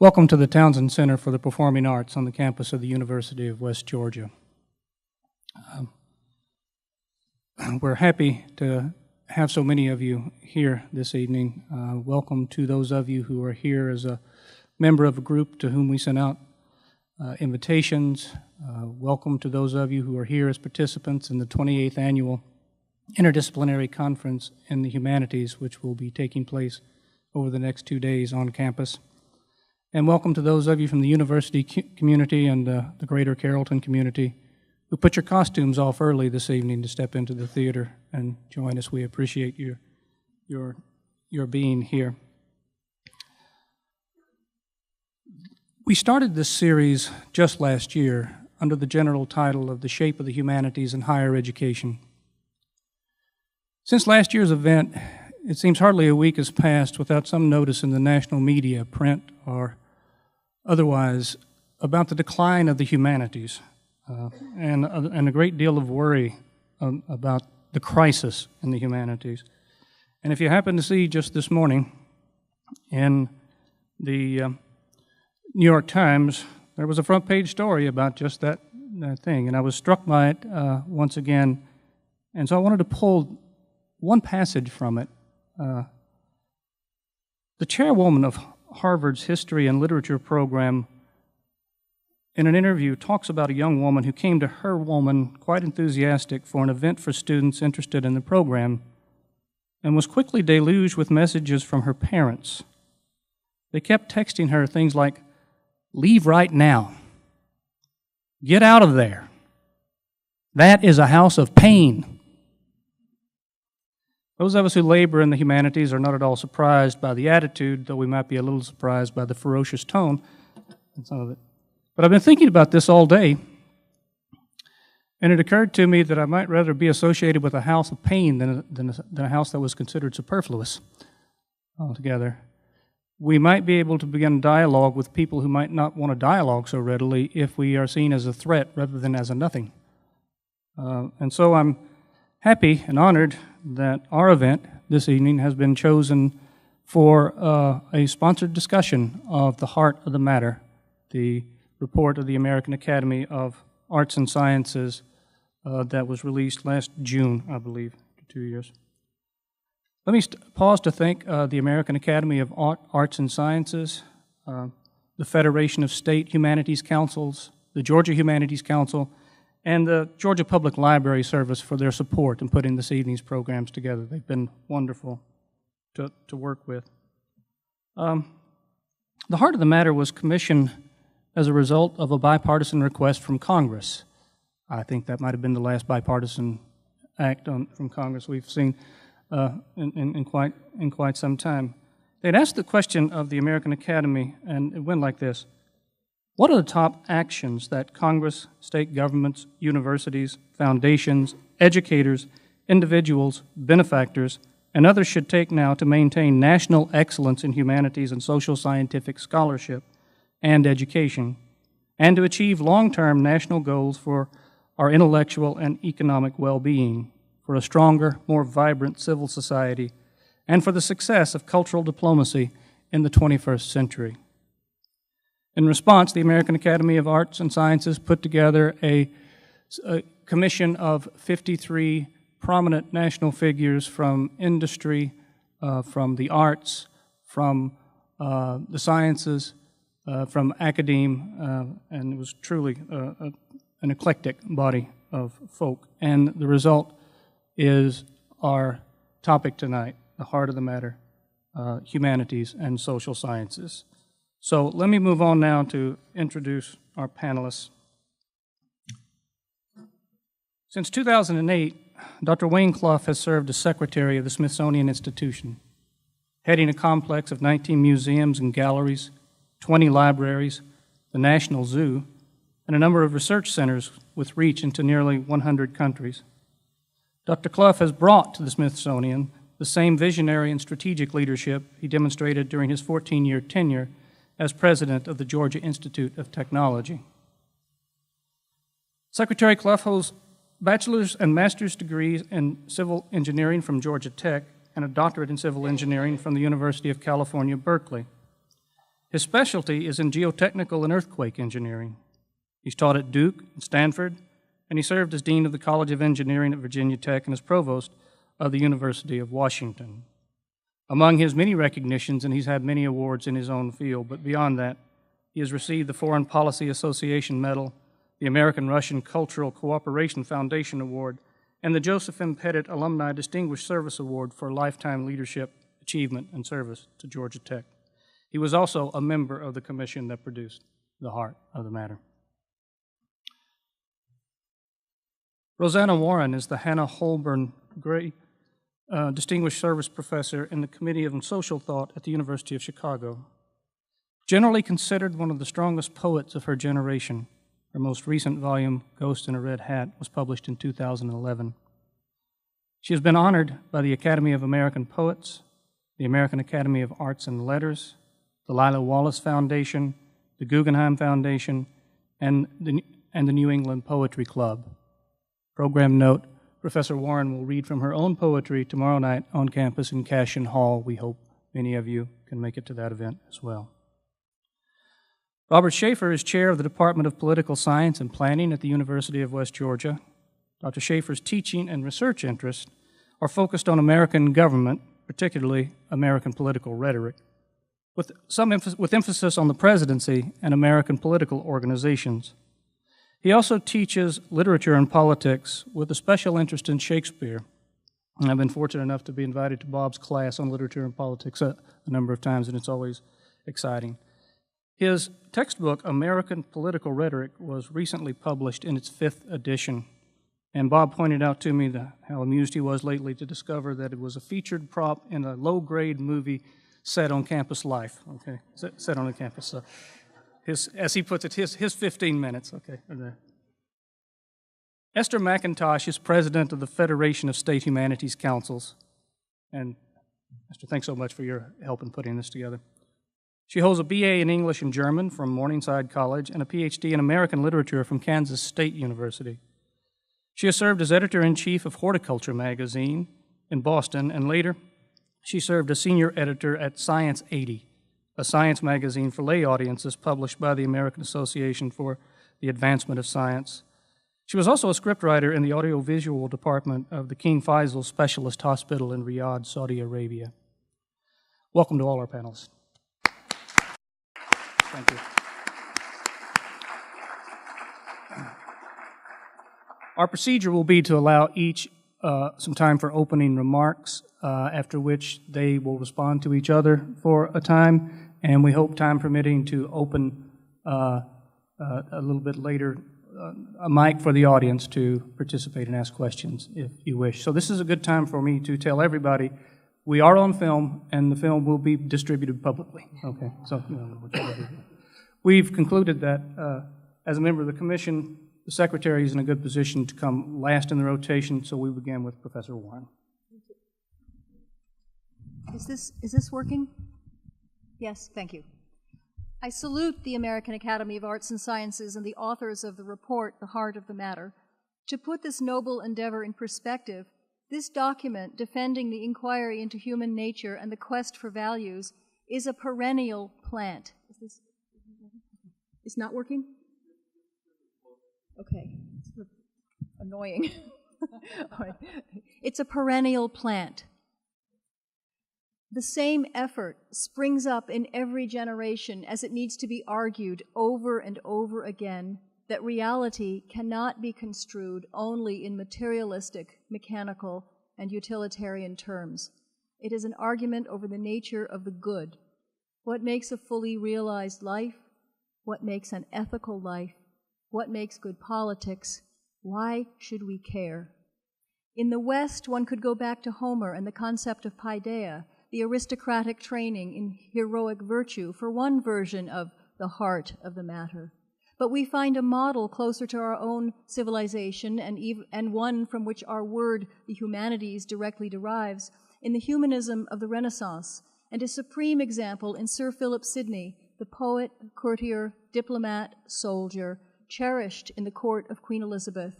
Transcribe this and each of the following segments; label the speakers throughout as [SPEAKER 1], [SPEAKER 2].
[SPEAKER 1] Welcome to the Townsend Center for the Performing Arts on the campus of the University of West Georgia. We're happy to have so many of you here this evening. Welcome to those of you who are here as a member of a group to whom we sent out invitations. Welcome to those of you who are here as participants in the 28th Annual Interdisciplinary Conference in the Humanities, which will be taking place over the next 2 days on campus. And welcome to those of you from the university community and the greater Carrollton community who put your costumes off early this evening to step into the theater and join us. We appreciate your being here. We started this series just last year under the general title of The Shape of the Humanities in Higher Education. Since last year's event, it seems hardly a week has passed without some notice in the national media, print or otherwise, about the decline of the humanities and a great deal of worry about the crisis in the humanities. And if you happen to see just this morning in the New York Times, there was a front page story about just that thing, and I was struck by it once again, and so I wanted to pull one passage from it. The chairwoman of Harvard's History and Literature program, in an interview, talks about a young woman who came to her woman quite enthusiastic for an event for students interested in the program and was quickly deluged with messages from her parents. They kept texting her things like, "Leave right now. Get out of there. That is a house of pain." Those of us who labor in the humanities are not at all surprised by the attitude, though we might be a little surprised by the ferocious tone in some of it. But I've been thinking about this all day, and it occurred to me that I might rather be associated with a house of pain than a house that was considered superfluous altogether. We might be able to begin dialogue with people who might not want to dialogue so readily if we are seen as a threat rather than as a nothing. And so I'm happy and honored that our event this evening has been chosen for a sponsored discussion of The Heart of the Matter, the report of the American Academy of Arts and Sciences that was released last June, I believe, 2 years. Let me pause to thank the American Academy of Arts and Sciences, the Federation of State Humanities Councils, the Georgia Humanities Council, and the Georgia Public Library Service for their support in putting this evening's programs together. They've been wonderful to work with. The Heart of the Matter was commissioned as a result of a bipartisan request from Congress. I think that might have been the last bipartisan act from Congress we've seen in quite some time. They'd asked the question of the American Academy, and it went like this: what are the top actions that Congress, state governments, universities, foundations, educators, individuals, benefactors, and others should take now to maintain national excellence in humanities and social scientific scholarship and education, and to achieve long-term national goals for our intellectual and economic well-being, for a stronger, more vibrant civil society, and for the success of cultural diplomacy in the 21st century? In response, the American Academy of Arts and Sciences put together a commission of 53 prominent national figures from industry, from the arts, from the sciences, from academe, and it was truly an eclectic body of folk. And the result is our topic tonight, the heart of the matter, humanities and social sciences. So let me move on now to introduce our panelists. Since 2008, Dr. Wayne Clough has served as secretary of the Smithsonian Institution, heading a complex of 19 museums and galleries, 20 libraries, the National Zoo, and a number of research centers with reach into nearly 100 countries. Dr. Clough has brought to the Smithsonian the same visionary and strategic leadership he demonstrated during his 14-year tenure as president of the Georgia Institute of Technology. Secretary Clough holds bachelor's and master's degrees in civil engineering from Georgia Tech and a doctorate in civil engineering from the University of California, Berkeley. His specialty is in geotechnical and earthquake engineering. He's taught at Duke and Stanford, and he served as Dean of the College of Engineering at Virginia Tech and as Provost of the University of Washington. Among his many recognitions, and he's had many awards in his own field, but beyond that, he has received the Foreign Policy Association Medal, the American-Russian Cultural Cooperation Foundation Award, and the Joseph M. Pettit Alumni Distinguished Service Award for lifetime leadership, achievement, and service to Georgia Tech. He was also a member of the commission that produced The Heart of the Matter. Rosanna Warren is the Hannah Holborn Gray Distinguished Service Professor in the Committee on Social Thought at the University of Chicago. Generally considered one of the strongest poets of her generation, her most recent volume, Ghost in a Red Hat, was published in 2011. She has been honored by the Academy of American Poets, the American Academy of Arts and Letters, the Lila Wallace Foundation, the Guggenheim Foundation, and the New England Poetry Club. Program note, Professor Warren will read from her own poetry tomorrow night on campus in Cashion Hall. We hope many of you can make it to that event as well. Robert Schaefer is chair of the Department of Political Science and Planning at the University of West Georgia. Dr. Schaefer's teaching and research interests are focused on American government, particularly American political rhetoric, with emphasis on the presidency and American political organizations. He also teaches literature and politics with a special interest in Shakespeare. And I've been fortunate enough to be invited to Bob's class on literature and politics a number of times, and it's always exciting. His textbook, American Political Rhetoric, was recently published in its 5th edition. And Bob pointed out to me how amused he was lately to discover that it was a featured prop in a low-grade movie set on campus life, okay, set on a campus. So as he puts it, his 15 minutes, okay. Esther Mackintosh is president of the Federation of State Humanities Councils. And Esther, thanks so much for your help in putting this together. She holds a BA in English and German from Morningside College and a PhD in American Literature from Kansas State University. She has served as editor-in-chief of Horticulture magazine in Boston, and later she served as senior editor at Science 80, a science magazine for lay audiences published by the American Association for the Advancement of Science. She was also a scriptwriter in the audiovisual department of the King Faisal Specialist Hospital in Riyadh, Saudi Arabia. Welcome to all our panelists. Thank you. Our procedure will be to allow each some time for opening remarks, after which they will respond to each other for a time, and we hope, time permitting, to open a little bit later a mic for the audience to participate and ask questions if you wish. So this is a good time for me to tell everybody we are on film, and the film will be distributed publicly. Okay, so we've concluded that as a member of the commission, the secretary is in a good position to come last in the rotation, so we begin with Professor Warren.
[SPEAKER 2] Is this working? Yes, thank you. I salute the American Academy of Arts and Sciences and the authors of the report, The Heart of the Matter. To put this noble endeavor in perspective, this document, defending the inquiry into human nature and the quest for values, is a perennial plant. It's not working? Okay, it's annoying. All right. It's a perennial plant. The same effort springs up in every generation as it needs to be argued over and over again that reality cannot be construed only in materialistic, mechanical, and utilitarian terms. It is an argument over the nature of the good. What makes a fully realized life? What makes an ethical life? What makes good politics? Why should we care? In the West, one could go back to Homer and the concept of paideia, the aristocratic training in heroic virtue, for one version of the heart of the matter. But we find a model closer to our own civilization and one from which our word, the humanities, directly derives, in the humanism of the Renaissance, and a supreme example in Sir Philip Sidney, the poet, courtier, diplomat, soldier, cherished in the court of Queen Elizabeth,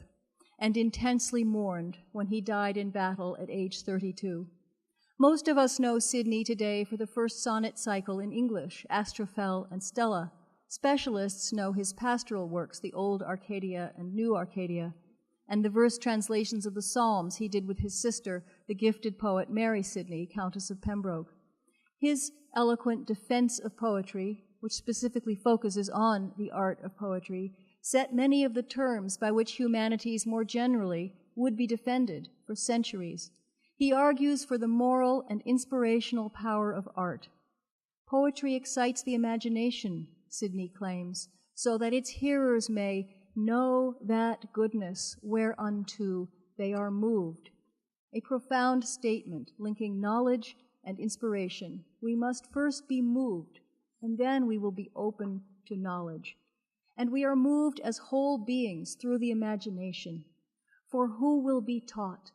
[SPEAKER 2] and intensely mourned when he died in battle at age 32. Most of us know Sidney today for the first sonnet cycle in English, Astrophel and Stella. Specialists know his pastoral works, the Old Arcadia and New Arcadia, and the verse translations of the Psalms he did with his sister, the gifted poet Mary Sidney, Countess of Pembroke. His eloquent defense of poetry, which specifically focuses on the art of poetry, set many of the terms by which humanities more generally would be defended for centuries. He argues for the moral and inspirational power of art. Poetry excites the imagination, Sidney claims, so that its hearers may know that goodness whereunto they are moved. A profound statement linking knowledge and inspiration. We must first be moved, and then we will be open to knowledge. And we are moved as whole beings through the imagination. For who will be taught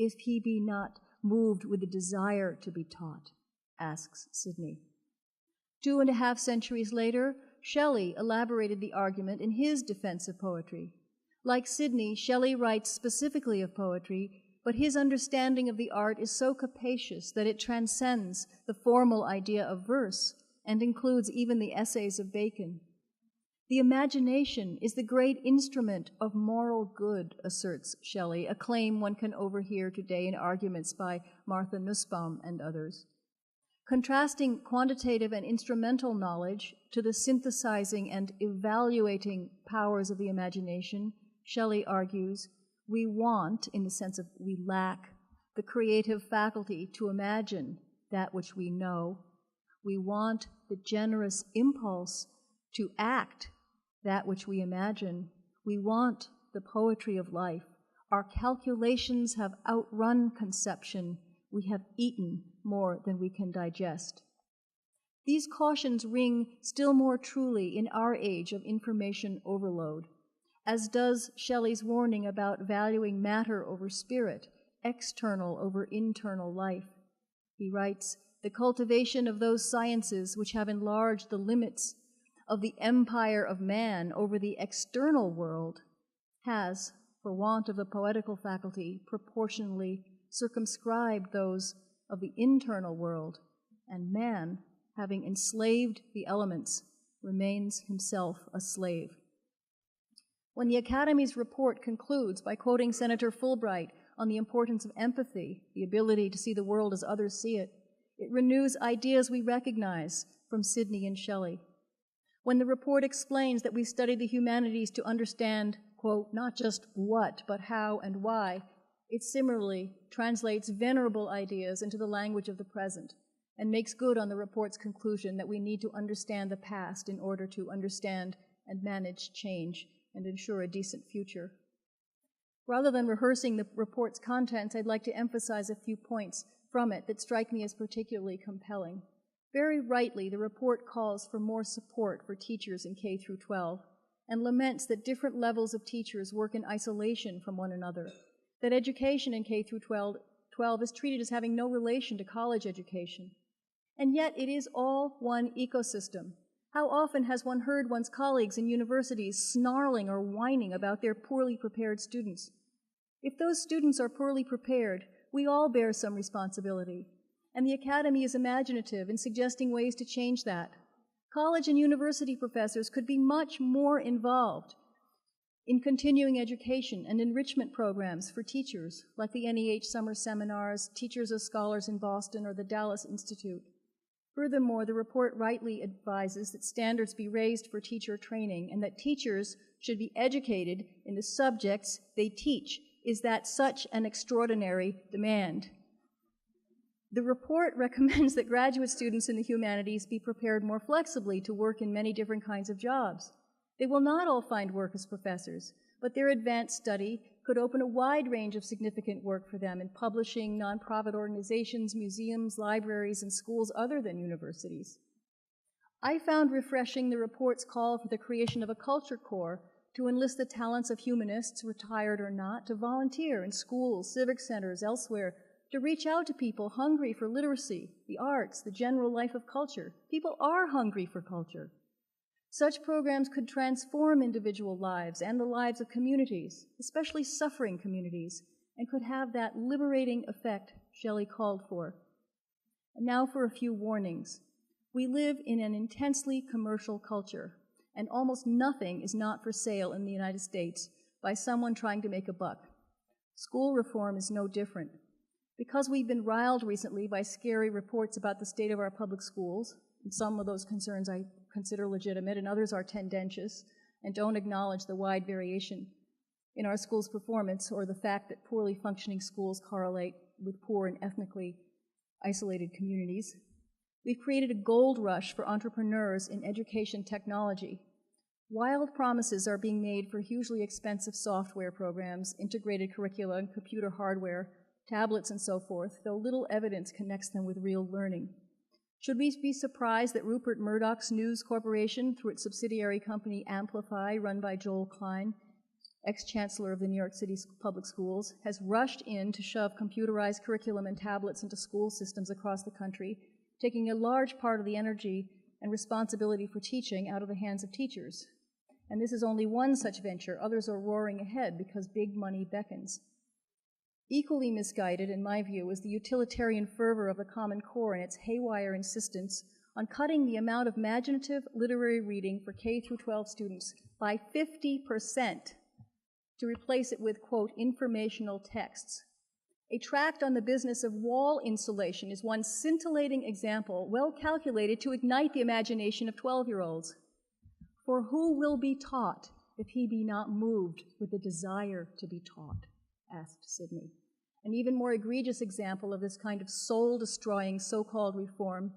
[SPEAKER 2] if he be not moved with the desire to be taught? Asks Sidney. 2.5 centuries later, Shelley elaborated the argument in his defense of poetry. Like Sidney, Shelley writes specifically of poetry, but his understanding of the art is so capacious that it transcends the formal idea of verse and includes even the essays of Bacon. The imagination is the great instrument of moral good, asserts Shelley, a claim one can overhear today in arguments by Martha Nussbaum and others. Contrasting quantitative and instrumental knowledge to the synthesizing and evaluating powers of the imagination, Shelley argues, we want, in the sense of we lack, the creative faculty to imagine that which we know. We want the generous impulse to act that which we imagine. We want the poetry of life. Our calculations have outrun conception. We have eaten more than we can digest. These cautions ring still more truly in our age of information overload, as does Shelley's warning about valuing matter over spirit, external over internal life. He writes, the cultivation of those sciences which have enlarged the limits of the empire of man over the external world has, for want of the poetical faculty, proportionally circumscribed those of the internal world, and man, having enslaved the elements, remains himself a slave. When the Academy's report concludes by quoting Senator Fulbright on the importance of empathy, the ability to see the world as others see it, it renews ideas we recognize from Sidney and Shelley. When the report explains that we study the humanities to understand, quote, not just what, but how and why, it similarly translates venerable ideas into the language of the present and makes good on the report's conclusion that we need to understand the past in order to understand and manage change and ensure a decent future. Rather than rehearsing the report's contents, I'd like to emphasize a few points from it that strike me as particularly compelling. Very rightly, the report calls for more support for teachers in K through 12 and laments that different levels of teachers work in isolation from one another, that education in K through 12 is treated as having no relation to college education. And yet it is all one ecosystem. How often has one heard one's colleagues in universities snarling or whining about their poorly prepared students? If those students are poorly prepared, we all bear some responsibility, and the Academy is imaginative in suggesting ways to change that. College and university professors could be much more involved in continuing education and enrichment programs for teachers, like the NEH Summer Seminars, Teachers as Scholars in Boston, or the Dallas Institute. Furthermore, the report rightly advises that standards be raised for teacher training and that teachers should be educated in the subjects they teach. Is that such an extraordinary demand? The report recommends that graduate students in the humanities be prepared more flexibly to work in many different kinds of jobs. They will not all find work as professors, but their advanced study could open a wide range of significant work for them in publishing, nonprofit organizations, museums, libraries, and schools other than universities. I found refreshing the report's call for the creation of a culture corps to enlist the talents of humanists, retired or not, to volunteer in schools, civic centers, elsewhere, to reach out to people hungry for literacy, the arts, the general life of culture. People are hungry for culture. Such programs could transform individual lives and the lives of communities, especially suffering communities, and could have that liberating effect Shelley called for. And now for a few warnings. We live in an intensely commercial culture, and almost nothing is not for sale in the United States by someone trying to make a buck. School reform is no different. Because we've been riled recently by scary reports about the state of our public schools, and some of those concerns I consider legitimate, and others are tendentious and don't acknowledge the wide variation in our schools' performance or the fact that poorly functioning schools correlate with poor and ethnically isolated communities. We've created a gold rush for entrepreneurs in education technology. Wild promises are being made for hugely expensive software programs, integrated curricula, and computer hardware, tablets, and so forth, though little evidence connects them with real learning. Should we be surprised that Rupert Murdoch's News Corporation, through its subsidiary company Amplify, run by Joel Klein, ex-chancellor of the New York City Public Schools, has rushed in to shove computerized curriculum and tablets into school systems across the country, taking a large part of the energy and responsibility for teaching out of the hands of teachers? And this is only one such venture. Others are roaring ahead because big money beckons. Equally misguided, in my view, is the utilitarian fervor of the Common Core and its haywire insistence on cutting the amount of imaginative literary reading for K-12 students by 50% to replace it with, quote, informational texts. A tract on the business of wall insulation is one scintillating example, well calculated to ignite the imagination of 12-year-olds. For who will be taught if he be not moved with the desire to be taught? Asked Sidney. An even more egregious example of this kind of soul-destroying so-called reform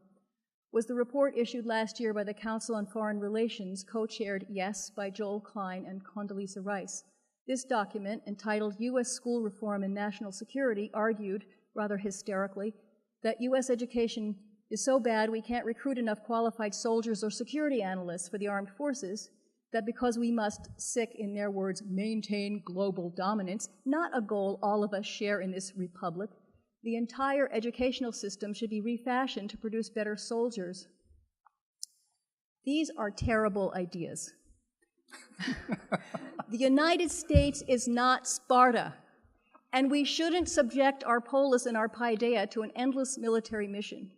[SPEAKER 2] was the report issued last year by the Council on Foreign Relations, co-chaired, yes, by Joel Klein and Condoleezza Rice. This document, entitled U.S. School Reform and National Security, argued, rather hysterically, that U.S. education is so bad we can't recruit enough qualified soldiers or security analysts for the armed forces, that because we must, in their words, maintain global dominance, not a goal all of us share in this republic, the entire educational system should be refashioned to produce better soldiers. These are terrible ideas. The United States is not Sparta, and we shouldn't subject our polis and our paideia to an endless military mission.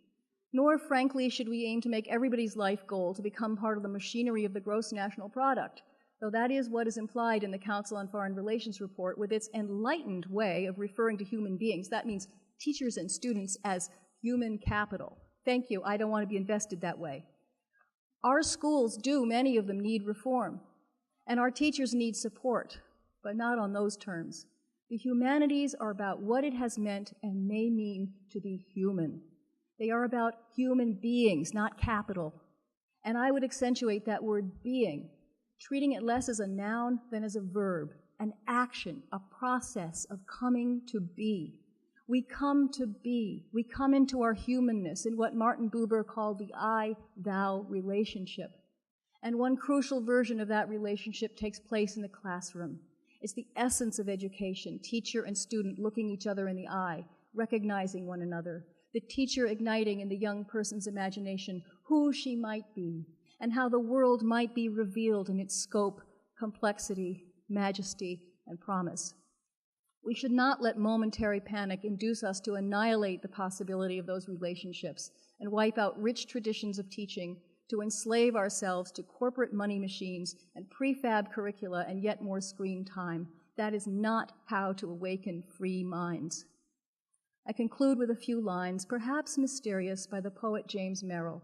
[SPEAKER 2] Nor, frankly, should we aim to make everybody's life goal to become part of the machinery of the gross national product, though that is what is implied in the Council on Foreign Relations report with its enlightened way of referring to human beings. That means teachers and students as human capital. Thank you, I don't want to be invested that way. Our schools do, many of them, need reform, and our teachers need support, but not on those terms. The humanities are about what it has meant and may mean to be human. They are about human beings, not capital. And I would accentuate that word being, treating it less as a noun than as a verb, an action, a process of coming to be. We come to be. We come into our humanness in what Martin Buber called the I-thou relationship. And one crucial version of that relationship takes place in the classroom. It's the essence of education, teacher and student looking each other in the eye, recognizing one another, the teacher igniting in the young person's imagination who she might be, and how the world might be revealed in its scope, complexity, majesty, and promise. We should not let momentary panic induce us to annihilate the possibility of those relationships and wipe out rich traditions of teaching to enslave ourselves to corporate money machines and prefab curricula and yet more screen time. That is not how to awaken free minds. I conclude with a few lines, perhaps mysterious, by the poet James Merrill.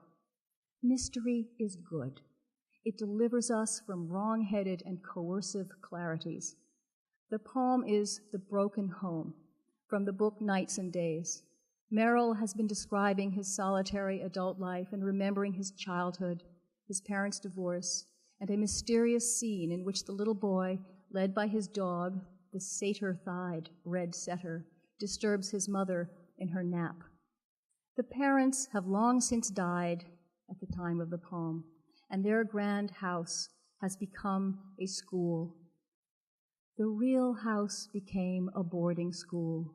[SPEAKER 2] Mystery is good. It delivers us from wrong-headed and coercive clarities. The poem is The Broken Home, from the book Nights and Days. Merrill has been describing his solitary adult life and remembering his childhood, his parents' divorce, and a mysterious scene in which the little boy, led by his dog, the satyr-thighed red setter, disturbs his mother in her nap. The parents have long since died at the time of the poem, and their grand house has become a school. The real house became a boarding school.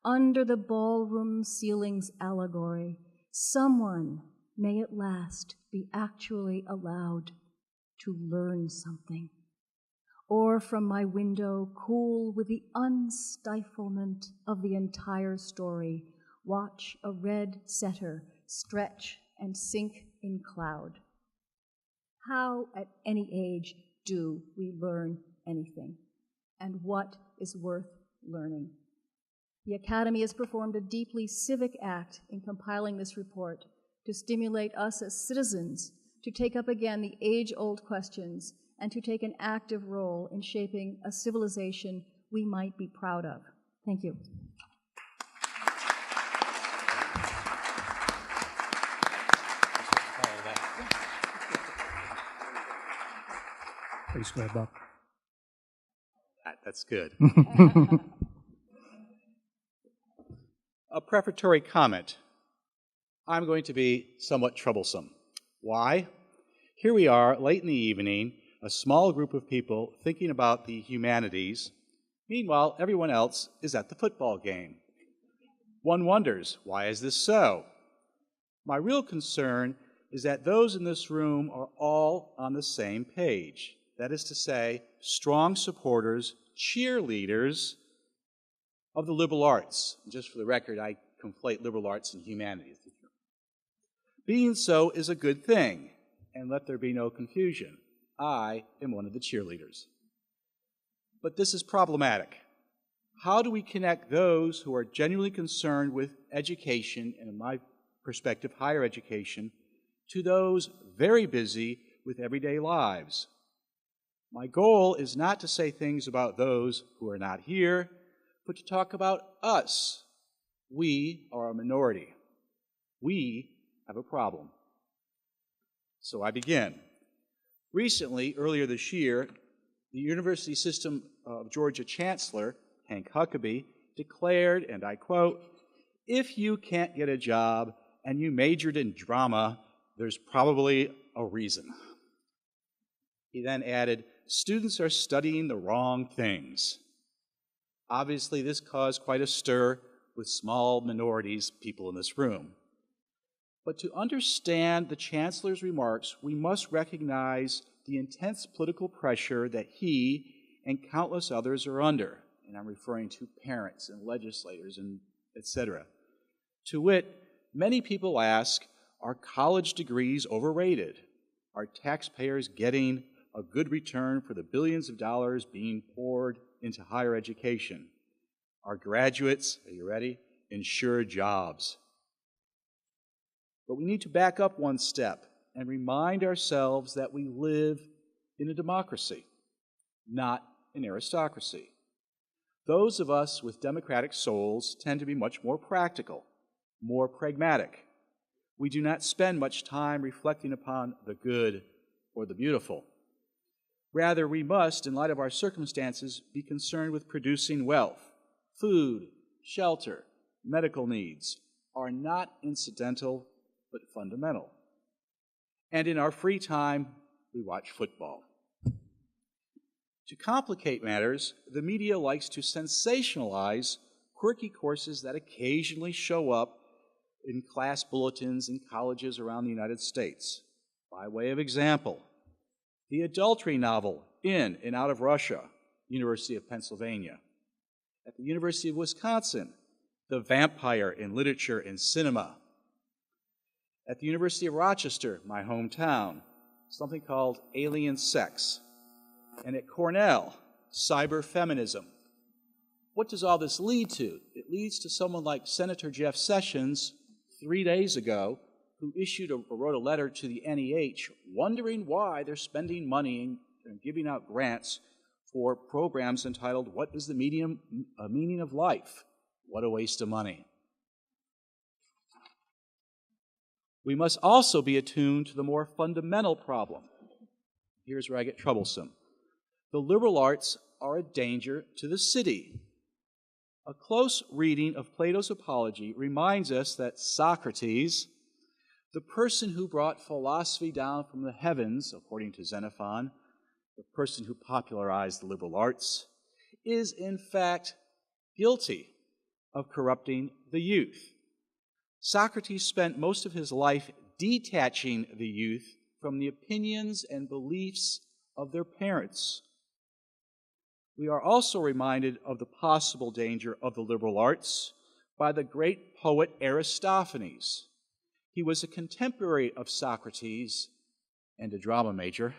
[SPEAKER 2] Under the ballroom ceiling's allegory, someone may at last be actually allowed to learn something. or from my window, cool with the unstiflement of the entire story, watch a red setter stretch and sink in cloud. How, at any age, do we learn anything? And what is worth learning? The Academy has performed a deeply civic act in compiling this report to stimulate us as citizens to take up again the age-old questions and to take an active role in shaping a civilization we might be proud of. Thank you.
[SPEAKER 1] Please go ahead, Bob.
[SPEAKER 3] That's good. A prefatory comment. I'm going to be somewhat troublesome. Why? Here we are, late in the evening, a small group of people thinking about the humanities. Meanwhile, everyone else is at the football game. One wonders, why is this so? My real concern is that those in this room are all on the same page. That is to say, strong supporters, cheerleaders of the liberal arts. And just for the record, I conflate liberal arts and humanities. Being so is a good thing, and let there be no confusion. I am one of the cheerleaders. But this is problematic. How do we connect those who are genuinely concerned with education, and in my perspective, higher education, to those very busy with everyday lives? My goal is not to say things about those who are not here, but to talk about us. We are a minority. We have a problem. So I begin. Recently, earlier this year, the University System of Georgia Chancellor, Hank Huckabee, declared, and I quote, "If you can't get a job and you majored in drama, there's probably a reason." He then added, "Students are studying the wrong things." Obviously, this caused quite a stir with small minorities, people in this room. But to understand the Chancellor's remarks, we must recognize the intense political pressure that he and countless others are under, and I'm referring to parents and legislators and etc. To wit, many people ask, are college degrees overrated? Are taxpayers getting a good return for the billions of dollars being poured into higher education? Are graduates, are you ready, insured jobs? But we need to back up one step and remind ourselves that we live in a democracy, not an aristocracy. Those of us with democratic souls tend to be much more practical, more pragmatic. We do not spend much time reflecting upon the good or the beautiful. Rather, we must, in light of our circumstances, be concerned with producing wealth. Food, shelter, medical needs are not incidental, but fundamental. And in our free time, we watch football. To complicate matters, the media likes to sensationalize quirky courses that occasionally show up in class bulletins in colleges around the United States. By way of example, the adultery novel, In and Out of Russia, University of Pennsylvania. At the University of Wisconsin, The Vampire in Literature and Cinema. At the University of Rochester, my hometown, something called Alien Sex. And at Cornell, Cyberfeminism. What does all this lead to? It leads to someone like Senator Jeff Sessions 3 days ago, who wrote a letter to the NEH wondering why they're spending money and giving out grants for programs entitled, "What is the Meaning of Life?" What a waste of money. We must also be attuned to the more fundamental problem. Here's where I get troublesome. The liberal arts are a danger to the city. A close reading of Plato's Apology reminds us that Socrates, the person who brought philosophy down from the heavens, according to Xenophon, the person who popularized the liberal arts, is in fact guilty of corrupting the youth. Socrates spent most of his life detaching the youth from the opinions and beliefs of their parents. we are also reminded of the possible danger of the liberal arts by the great poet Aristophanes. He was a contemporary of Socrates and a drama major.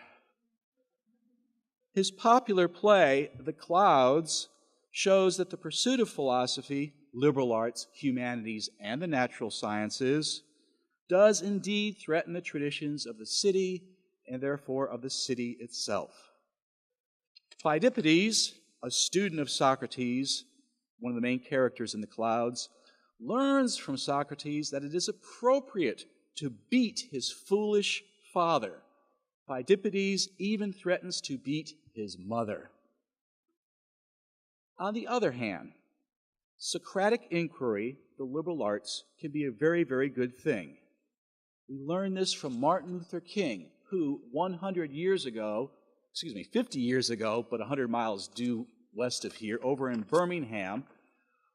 [SPEAKER 3] His popular play, The Clouds, shows that the pursuit of philosophy, liberal arts, humanities, and the natural sciences does indeed threaten the traditions of the city and therefore of the city itself. Pheidippides, a student of Socrates, one of the main characters in The Clouds, learns from Socrates that it is appropriate to beat his foolish father. Pheidippides even threatens to beat his mother. On the other hand, Socratic inquiry, the liberal arts, can be a very, very good thing. We learn this from Martin Luther King, who 50 years ago, but 100 miles due west of here, over in Birmingham,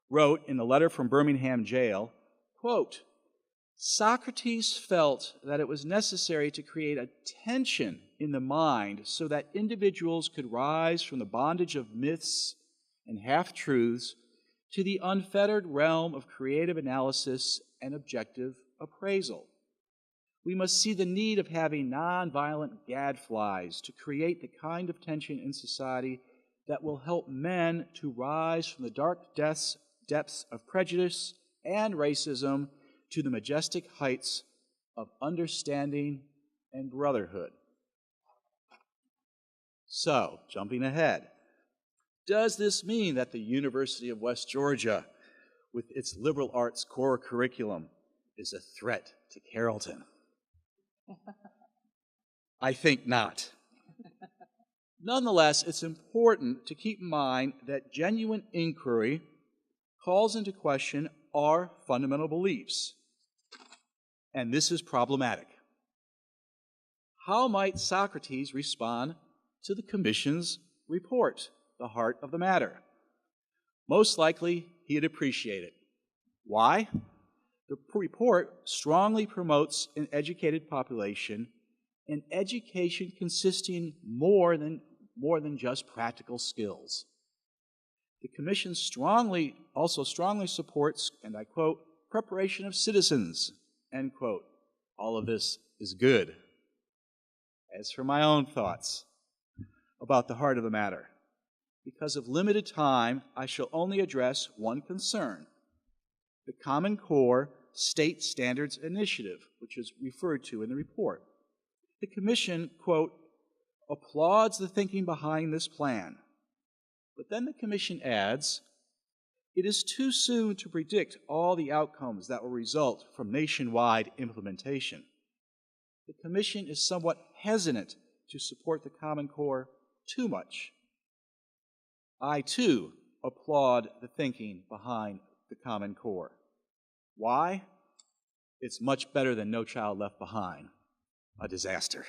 [SPEAKER 3] wrote in a letter from Birmingham jail, quote, Socrates felt that it was necessary to create a tension in the mind so that individuals could rise from the bondage of myths and half-truths to the unfettered realm of creative analysis and objective appraisal. We must see the need of having nonviolent gadflies to create the kind of tension in society that will help men to rise from the dark depths of prejudice and racism to the majestic heights of understanding and brotherhood. So, jumping ahead, does this mean that the University of West Georgia, with its liberal arts core curriculum, is a threat to Carrollton? I think not. Nonetheless, it's important to keep in mind that genuine inquiry calls into question our fundamental beliefs, and this is problematic. How might Socrates respond to the Commission's report, The Heart of the Matter? Most likely, he'd appreciate it. Why? The report strongly promotes an educated population, an education consisting more than just practical skills. The Commission also strongly supports, and I quote, preparation of citizens, end quote. All of this is good. As for my own thoughts about the heart of the matter, because of limited time, I shall only address one concern, the Common Core State Standards Initiative, which is referred to in the report. The Commission, quote, applauds the thinking behind this plan. But then the Commission adds, it is too soon to predict all the outcomes that will result from nationwide implementation. The Commission is somewhat hesitant to support the Common Core too much. I, too, applaud the thinking behind the Common Core. Why? It's much better than No Child Left Behind, a disaster.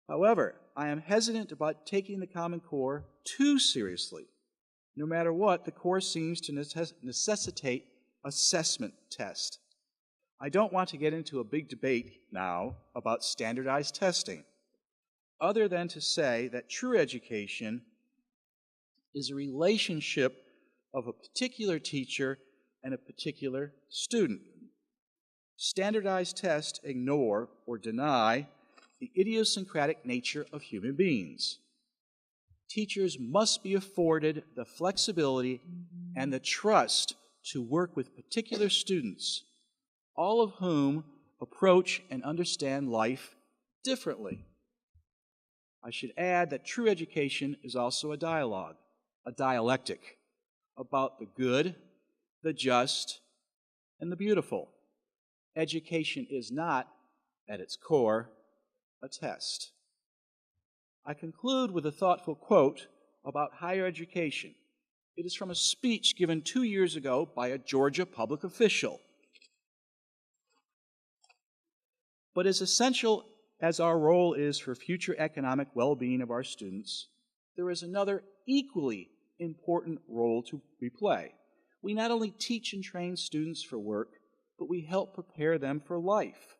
[SPEAKER 3] However, I am hesitant about taking the Common Core too seriously. No matter what, the Core seems to necessitate assessment test. I don't want to get into a big debate now about standardized testing, other than to say that true education is a relationship of a particular teacher and a particular student. Standardized tests ignore or deny the idiosyncratic nature of human beings. Teachers must be afforded the flexibility and the trust to work with particular students, all of whom approach and understand life differently. I should add that true education is also a dialogue, a dialectic, about the good, the just, and the beautiful. Education is not, at its core, a test. I conclude with a thoughtful quote about higher education. It is from a speech given 2 years ago by a Georgia public official. But as essential as our role is for future economic well-being of our students, there is another equally important role we play. We not only teach and train students for work, but we help prepare them for life,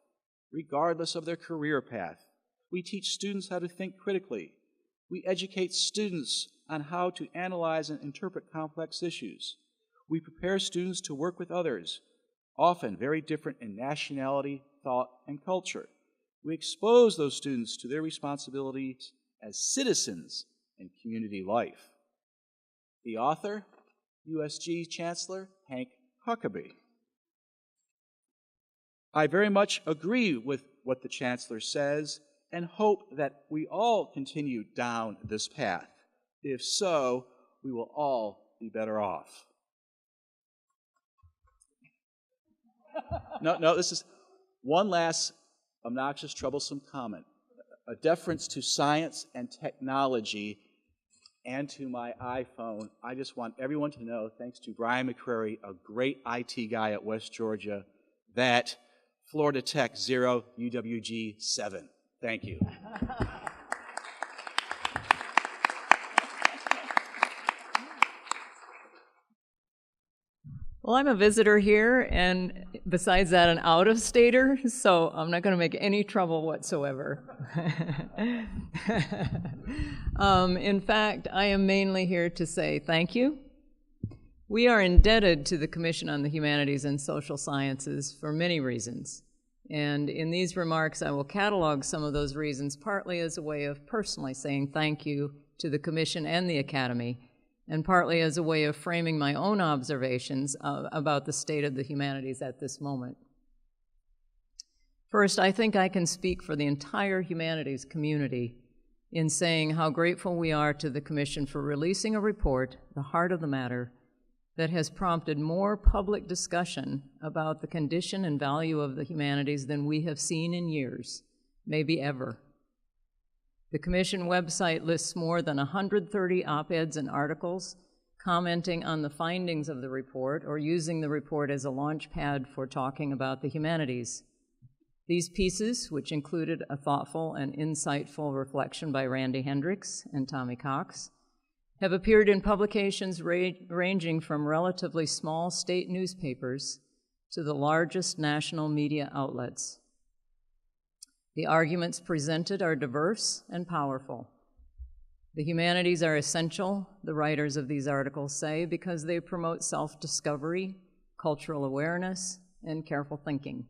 [SPEAKER 3] regardless of their career path. We teach students how to think critically. We educate students on how to analyze and interpret complex issues. We prepare students to work with others, often very different in nationality, thought, and culture. We expose those students to their responsibilities as citizens in community life. The author, USG Chancellor Hank Huckabee. I very much agree with what the Chancellor says and hope that we all continue down this path. If so, we will all be better off. No, this is one last obnoxious, troublesome comment. A deference to science and technology and to my iPhone. I just want everyone to know, thanks to Brian McCrary, a great IT guy at West Georgia, that Florida Tech 0, UWG 7. Thank you.
[SPEAKER 4] Well, I'm a visitor here, and besides that, an out-of-stater, so I'm not going to make any trouble whatsoever. In fact, I am mainly here to say thank you. We are indebted to the Commission on the Humanities and Social Sciences for many reasons, and in these remarks, I will catalog some of those reasons, partly as a way of personally saying thank you to the Commission and the Academy, and partly as a way of framing my own observations about the state of the humanities at this moment. First, I think I can speak for the entire humanities community in saying how grateful we are to the Commission for releasing a report, The Heart of the Matter, that has prompted more public discussion about the condition and value of the humanities than we have seen in years, maybe ever. The Commission website lists more than 130 op-eds and articles commenting on the findings of the report or using the report as a launch pad for talking about the humanities. These pieces, which included a thoughtful and insightful reflection by Randy Hendricks and Tommy Cox, have appeared in publications ranging from relatively small state newspapers to the largest national media outlets. The arguments presented are diverse and powerful. The humanities are essential, the writers of these articles say, because they promote self-discovery, cultural awareness, and careful thinking.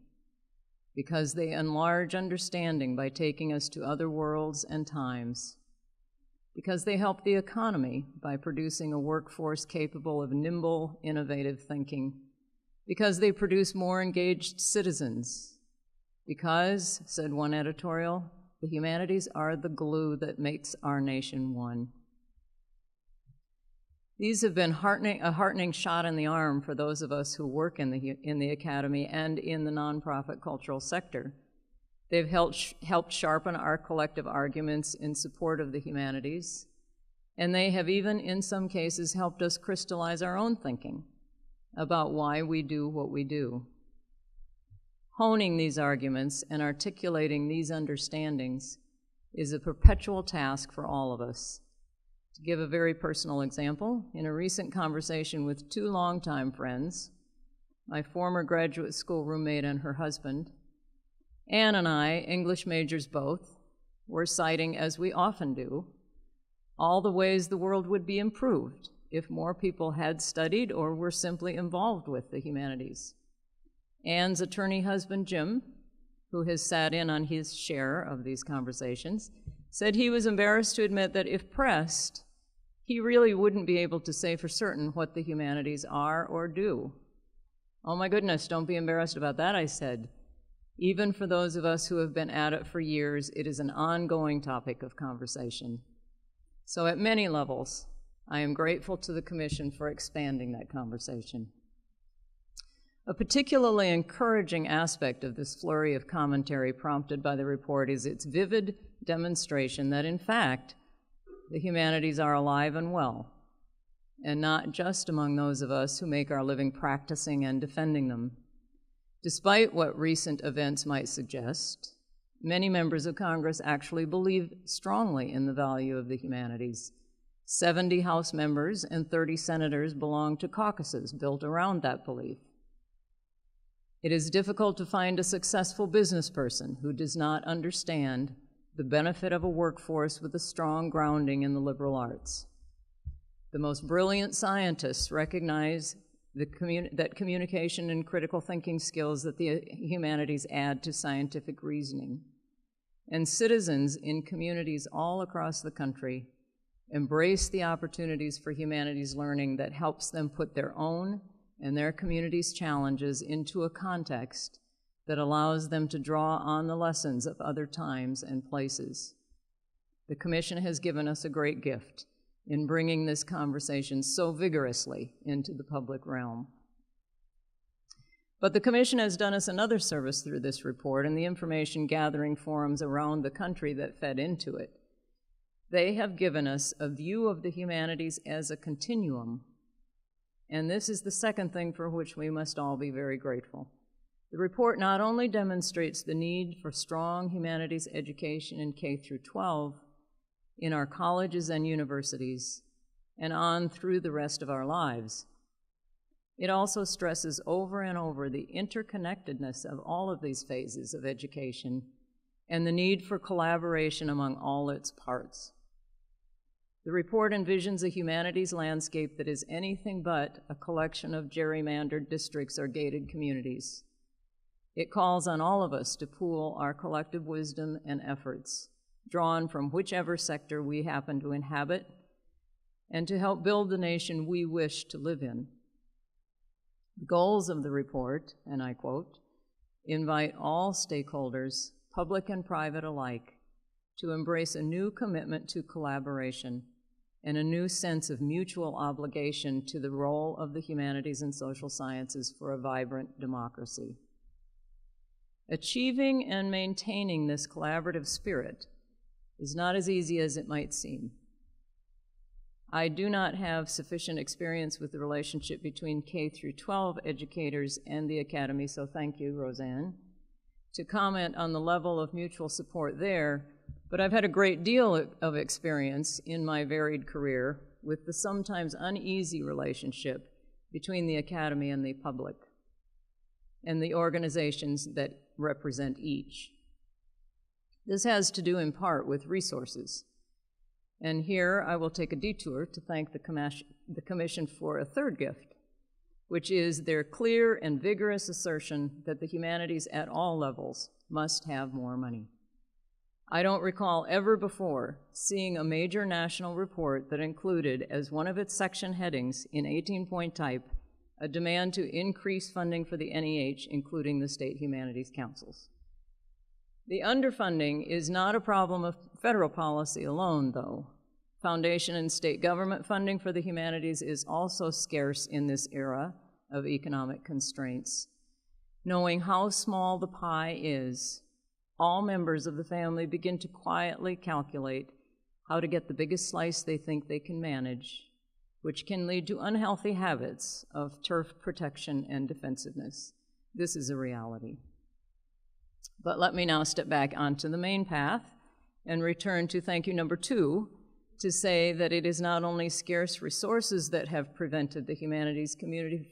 [SPEAKER 4] Because they enlarge understanding by taking us to other worlds and times. Because they help the economy by producing a workforce capable of nimble, innovative thinking. Because they produce more engaged citizens. Because, said one editorial, the humanities are the glue that makes our nation one. These have been a heartening shot in the arm for those of us who work in the Academy and in the nonprofit cultural sector. They've helped sharpen our collective arguments in support of the humanities, and they have even, in some cases, helped us crystallize our own thinking about why we do what we do. Honing these arguments and articulating these understandings is a perpetual task for all of us. To give a very personal example, in a recent conversation with two longtime friends, my former graduate school roommate and her husband, Anne and I, English majors both, were citing, as we often do, all the ways the world would be improved if more people had studied or were simply involved with the humanities. Anne's attorney husband, Jim, who has sat in on his share of these conversations, said he was embarrassed to admit that if pressed, he really wouldn't be able to say for certain what the humanities are or do. Oh my goodness, don't be embarrassed about that, I said. Even for those of us who have been at it for years, it is an ongoing topic of conversation. So at many levels, I am grateful to the Commission for expanding that conversation. A particularly encouraging aspect of this flurry of commentary prompted by the report is its vivid demonstration that, in fact, the humanities are alive and well, and not just among those of us who make our living practicing and defending them. Despite what recent events might suggest, many members of Congress actually believe strongly in the value of the humanities. 70 House members and 30 senators belong to caucuses built around that belief. It is difficult to find a successful business person who does not understand the benefit of a workforce with a strong grounding in the liberal arts. The most brilliant scientists recognize that communication and critical thinking skills that the humanities add to scientific reasoning. And citizens in communities all across the country embrace the opportunities for humanities learning that helps them put their own and their community's challenges into a context that allows them to draw on the lessons of other times and places. The Commission has given us a great gift in bringing this conversation so vigorously into the public realm. But the Commission has done us another service through this report and the information gathering forums around the country that fed into it. They have given us a view of the humanities as a continuum, and this is the second thing for which we must all be very grateful. The report not only demonstrates the need for strong humanities education in K through 12 in our colleges and universities and on through the rest of our lives, it also stresses over and over the interconnectedness of all of these phases of education and the need for collaboration among all its parts. The report envisions a humanities landscape that is anything but a collection of gerrymandered districts or gated communities. It calls on all of us to pool our collective wisdom and efforts, drawn from whichever sector we happen to inhabit, and to help build the nation we wish to live in. The goals of the report, and I quote, invite all stakeholders, public and private alike, to embrace a new commitment to collaboration and a new sense of mutual obligation to the role of the humanities and social sciences for a vibrant democracy. Achieving and maintaining this collaborative spirit is not as easy as it might seem. I do not have sufficient experience with the relationship between K through 12 educators and the Academy, so thank you, Rosanna, to comment on the level of mutual support there, but I've had a great deal of experience in my varied career with the sometimes uneasy relationship between the Academy and the public, and the organizations that represent each. This has to do in part with resources. And here I will take a detour to thank the Commission for a third gift, which is their clear and vigorous assertion that the humanities at all levels must have more money. I don't recall ever before seeing a major national report that included as one of its section headings in 18-point type a demand to increase funding for the NEH, including the state humanities councils. The underfunding is not a problem of federal policy alone, though. Foundation and state government funding for the humanities is also scarce in this era of economic constraints. Knowing how small the pie is, all members of the family begin to quietly calculate how to get the biggest slice they think they can manage, which can lead to unhealthy habits of turf protection and defensiveness. This is a reality. But let me now step back onto the main path and return to thank you number 2 to say that it is not only scarce resources that have prevented the humanities community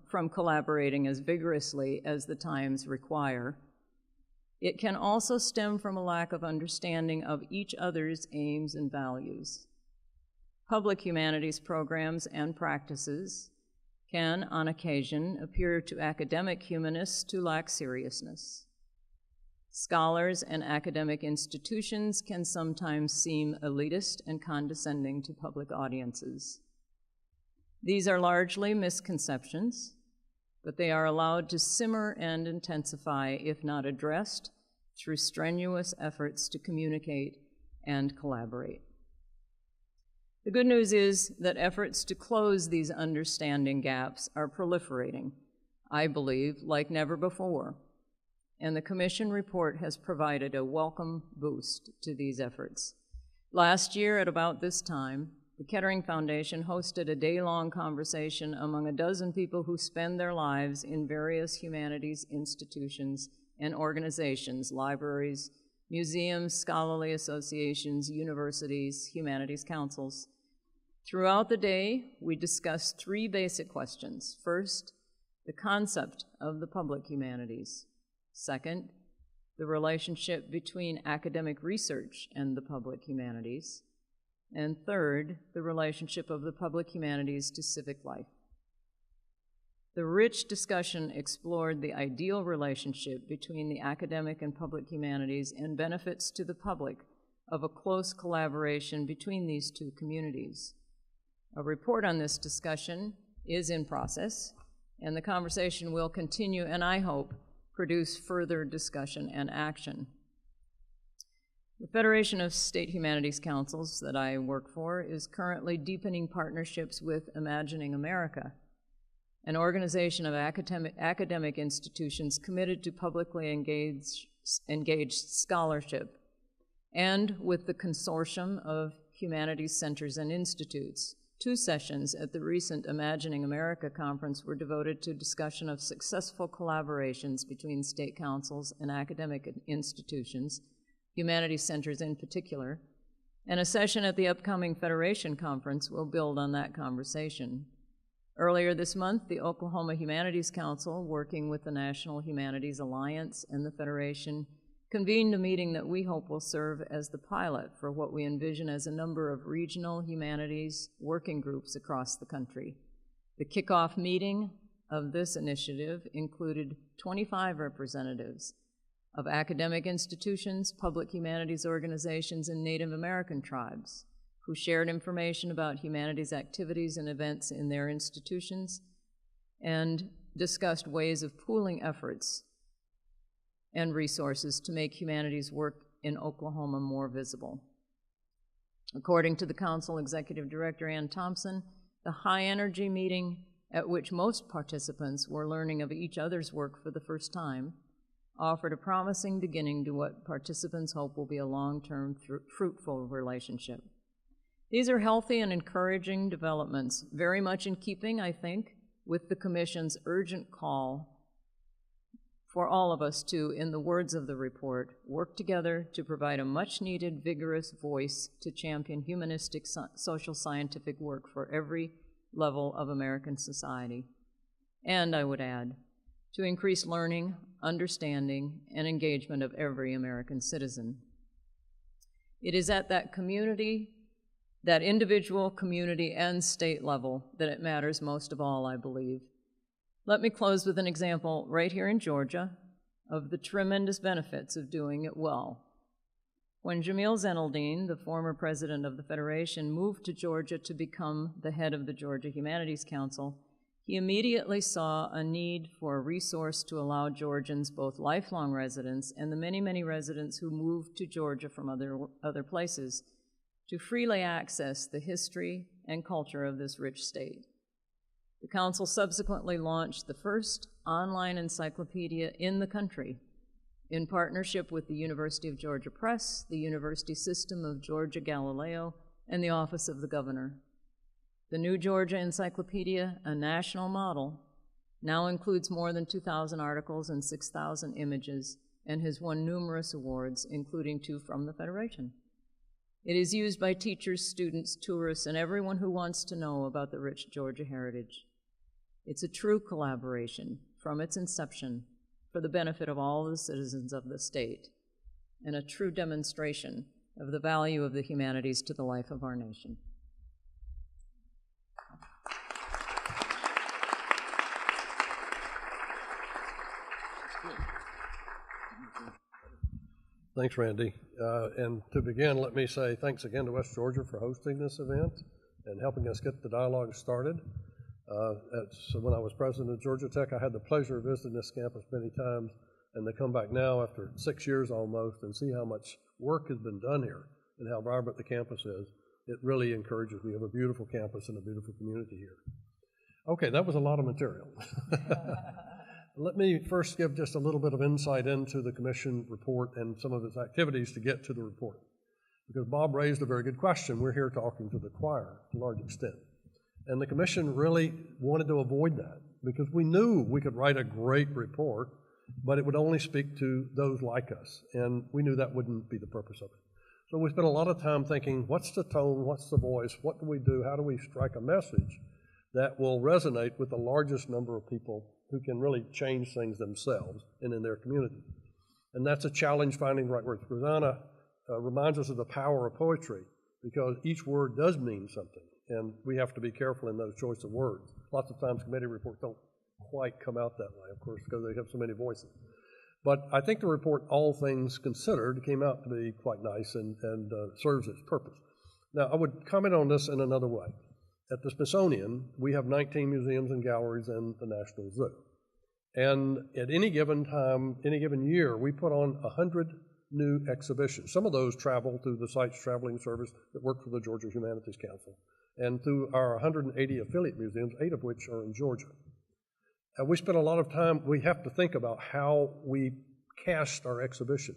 [SPEAKER 4] from collaborating as vigorously as the times require. It can also stem from a lack of understanding of each other's aims and values. Public humanities programs and practices can, on occasion, appear to academic humanists to lack seriousness. Scholars and academic institutions can sometimes seem elitist and condescending to public audiences. These are largely misconceptions, but they are allowed to simmer and intensify if not addressed through strenuous efforts to communicate and collaborate. The good news is that efforts to close these understanding gaps are proliferating, I believe, like never before, and the Commission report has provided a welcome boost to these efforts. Last year, at about this time, the Kettering Foundation hosted a day-long conversation among a dozen people who spend their lives in various humanities institutions and organizations, libraries, museums, scholarly associations, universities, humanities councils. Throughout the day, we discussed 3 basic questions. First, the concept of the public humanities. Second, the relationship between academic research and the public humanities, and third, the relationship of the public humanities to civic life. The rich discussion explored the ideal relationship between the academic and public humanities and benefits to the public of a close collaboration between these two communities. A report on this discussion is in process, and the conversation will continue and, I hope, produce further discussion and action. The Federation of State Humanities Councils that I work for is currently deepening partnerships with Imagining America, an organization of academic institutions committed to publicly engaged scholarship, and with the Consortium of Humanities Centers and Institutes. 2 sessions at the recent Imagining America conference were devoted to discussion of successful collaborations between state councils and academic institutions, humanities centers in particular, and a session at the upcoming Federation Conference will build on that conversation. Earlier this month, the Oklahoma Humanities Council, working with the National Humanities Alliance and the Federation, convened a meeting that we hope will serve as the pilot for what we envision as a number of regional humanities working groups across the country. The kickoff meeting of this initiative included 25 representatives of academic institutions, public humanities organizations, and Native American tribes who shared information about humanities activities and events in their institutions and discussed ways of pooling efforts and resources to make humanities work in Oklahoma more visible. According to the Council Executive Director, Ann Thompson, the high-energy meeting at which most participants were learning of each other's work for the first time offered a promising beginning to what participants hope will be a long-term, fruitful relationship. These are healthy and encouraging developments, very much in keeping, I think, with the Commission's urgent call for all of us to, in the words of the report, work together to provide a much-needed, vigorous voice to champion humanistic social scientific work for every level of American society. And, I would add, to increase learning, understanding, and engagement of every American citizen. It is at that community, that individual, community, and state level that it matters most of all, I believe. Let me close with an example right here in Georgia of the tremendous benefits of doing it well. When Jamil Zeneldine, the former president of the Federation, moved to Georgia to become the head of the Georgia Humanities Council, he immediately saw a need for a resource to allow Georgians, both lifelong residents and the many, many residents who moved to Georgia from other places, to freely access the history and culture of this rich state. The Council subsequently launched the first online encyclopedia in the country in partnership with the University of Georgia Press, the University System of Georgia Galileo, and the Office of the Governor. The New Georgia Encyclopedia, a national model, now includes more than 2,000 articles and 6,000 images and has won numerous awards, including 2 from the Federation. It is used by teachers, students, tourists, and everyone who wants to know about the rich Georgia heritage. It's a true collaboration from its inception for the benefit of all the citizens of the state, and a true demonstration of the value of the humanities to the life of our nation.
[SPEAKER 5] Thanks, Randy. And to begin, let me say thanks again to West Georgia for hosting this event and helping us get the dialogue started. When I was president of Georgia Tech, I had the pleasure of visiting this campus many times, and to come back now after 6 years almost and see how much work has been done here and how vibrant the campus is, it really encourages me. We have a beautiful campus and a beautiful community here. Okay, that was a lot of material. Let me first give just a little bit of insight into the Commission report and some of its activities to get to the report. Because Bob raised a very good question. We're here talking to the choir to a large extent. And the Commission really wanted to avoid that because we knew we could write a great report, but it would only speak to those like us. And we knew that wouldn't be the purpose of it. So we spent a lot of time thinking, what's the tone, what's the voice, what do we do, how do we strike a message that will resonate with the largest number of people who can really change things themselves and in their community. And that's a challenge finding the right words. Rosanna reminds us of the power of poetry, because each word does mean something, and we have to be careful in those choice of words. Lots of times committee reports don't quite come out that way, of course, because they have so many voices. But I think the report, all things considered, came out to be quite nice and serves its purpose. Now, I would comment on this in another way. At the Smithsonian, we have 19 museums and galleries and the National Zoo. And at any given time, any given year, we put on 100 new exhibitions. Some of those travel through the Sites Traveling Service that works for the Georgia Humanities Council, and through our 180 affiliate museums, 8 of which are in Georgia. And we spend a lot of time, we have to think about how we cast our exhibition.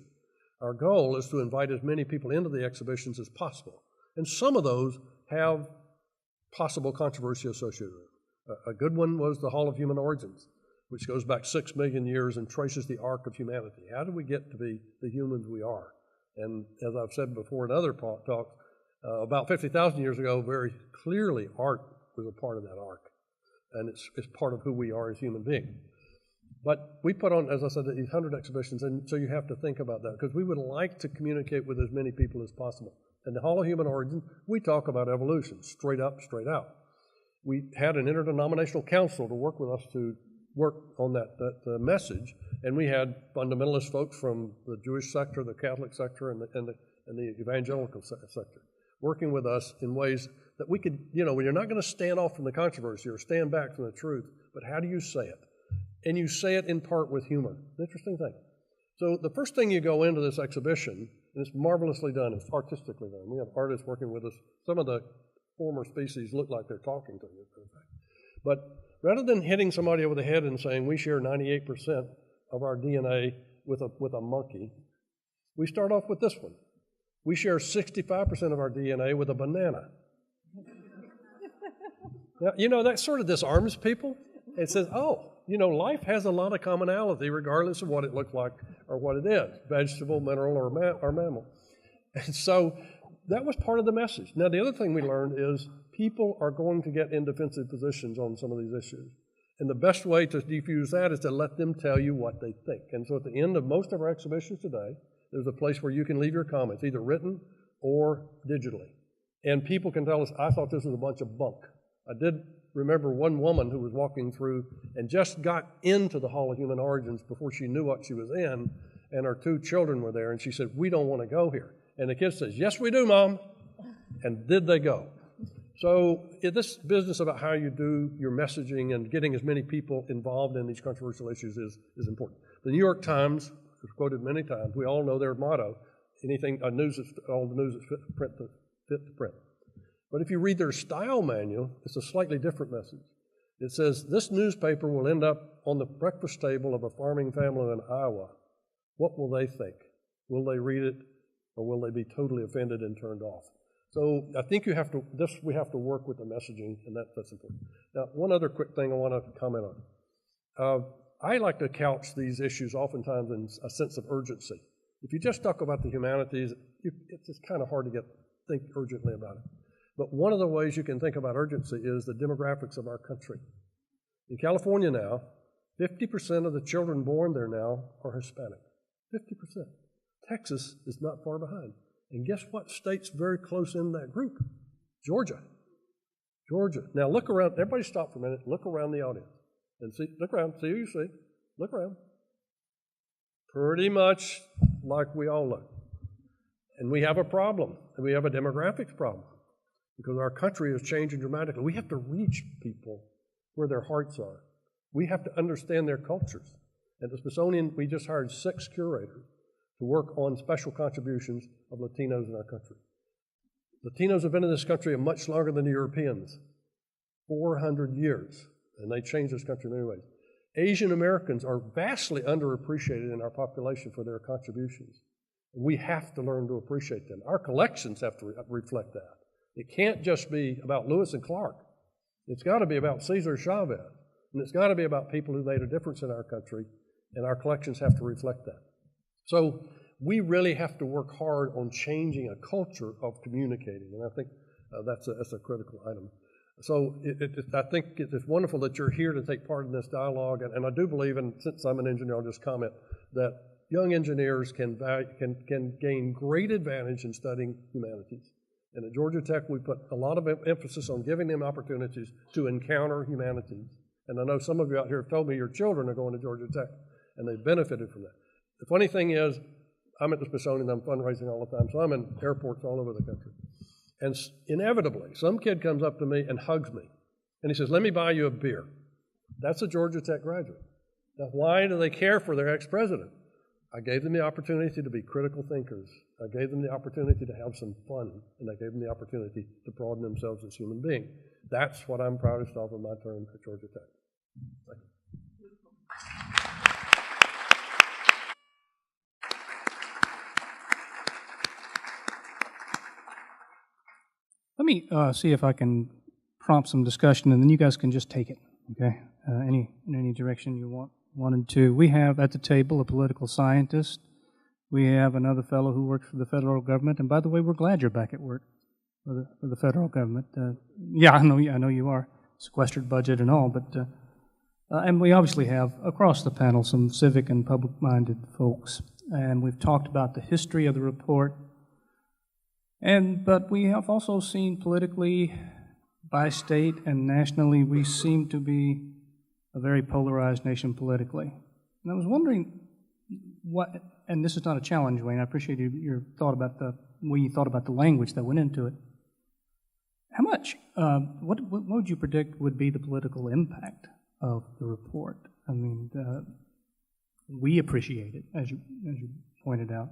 [SPEAKER 5] Our goal is to invite as many people into the exhibitions as possible. And some of those have possible controversy associated with it. A good one was the Hall of Human Origins, which goes back 6 million years and traces the arc of humanity. How did we get to be the humans we are? And as I've said before in other talks, about 50,000 years ago, very clearly art was a part of that arc. And it's part of who we are as human beings. But we put on, as I said, these 100 exhibitions, and so you have to think about that, because we would like to communicate with as many people as possible. In the Hall of Human Origins, we talk about evolution, straight up, straight out. We had an interdenominational council to work with us to work on that message, and we had fundamentalist folks from the Jewish sector, the Catholic sector, and the evangelical sector, working with us in ways that we could, when you're not going to stand off from the controversy or stand back from the truth, but how do you say it? And you say it in part with humor. Interesting thing. So the first thing you go into this exhibition, and it's marvelously done, it's artistically done. We have artists working with us. Some of the former species look like they're talking to you, in fact. But rather than hitting somebody over the head and saying we share 98% of our DNA with a monkey, we start off with this one. We share 65% of our DNA with a banana. Now, that sort of disarms people. It says, life has a lot of commonality regardless of what it looks like or what it is, vegetable, mineral, or mammal. And so that was part of the message. Now, the other thing we learned is people are going to get in defensive positions on some of these issues. And the best way to defuse that is to let them tell you what they think. And so at the end of most of our exhibitions today, there's a place where you can leave your comments, either written or digitally. And people can tell us, I thought this was a bunch of bunk. I did remember one woman who was walking through and just got into the Hall of Human Origins before she knew what she was in, and her 2 children were there, and she said, we don't want to go here. And the kid says, yes, we do, Mom. And did they go? So this business about how you do your messaging and getting as many people involved in these controversial issues is important. The New York Times is quoted many times. We all know their motto, all the news is fit to print. But if you read their style manual, it's a slightly different message. It says, this newspaper will end up on the breakfast table of a farming family in Iowa. What will they think? Will they read it, or will they be totally offended and turned off? So I think we have to work with the messaging, and that's important. Now, one other quick thing I want to comment on. I like to couch these issues oftentimes in a sense of urgency. If you just talk about the humanities, it's just kind of hard to think urgently about it. But one of the ways you can think about urgency is the demographics of our country. In California now, 50% of the children born there now are Hispanic. 50%. Texas is not far behind. And guess what state's very close in that group? Georgia. Georgia. Now look around. Everybody stop for a minute. Look around the audience. And look around. See who you see. Look around. Pretty much like we all look. And we have a problem. And we have a demographics problem. Because our country is changing dramatically. We have to reach people where their hearts are. We have to understand their cultures. At the Smithsonian, we just hired 6 curators to work on special contributions of Latinos in our country. Latinos have been in this country much longer than the Europeans, 400 years, and they changed this country in many ways. Asian Americans are vastly underappreciated in our population for their contributions. We have to learn to appreciate them. Our collections have to reflect that. It can't just be about Lewis and Clark. It's got to be about Cesar Chavez, and it's got to be about people who made a difference in our country, and our collections have to reflect that. So we really have to work hard on changing a culture of communicating, and I think that's a critical item. So I think it's wonderful that you're here to take part in this dialogue, and I do believe, and since I'm an engineer, I'll just comment, that young engineers can gain great advantage in studying humanities. And at Georgia Tech, we put a lot of emphasis on giving them opportunities to encounter humanities. And I know some of you out here have told me your children are going to Georgia Tech, and they've benefited from that. The funny thing is, I'm at the Smithsonian, I'm fundraising all the time, so I'm in airports all over the country. And inevitably, some kid comes up to me and hugs me, and he says, "Let me buy you a beer." That's a Georgia Tech graduate. Now, why do they care for their ex-president? I gave them the opportunity to be critical thinkers. I gave them the opportunity to have some fun, and I gave them the opportunity to broaden themselves as human beings. That's what I'm proudest of in my term at Georgia Tech. Thank you.
[SPEAKER 1] Let me see if I can prompt some discussion, and then you guys can just take it, okay? In any direction you wanted to. We have at the table a political scientist. We have another fellow who works for the federal government, and by the way, we're glad you're back at work for the federal government. Yeah, I know you are. Sequestered budget and all, but and we obviously have across the panel some civic and public-minded folks, and we've talked about the history of the report. But we have also seen politically, by state and nationally, we seem to be a very polarized nation politically. And I was wondering what, and this is not a challenge, Wayne, I appreciate your thought about the way you thought about the language that went into it. How much, what would you predict would be the political impact of the report? I mean, we appreciate it, as you pointed out,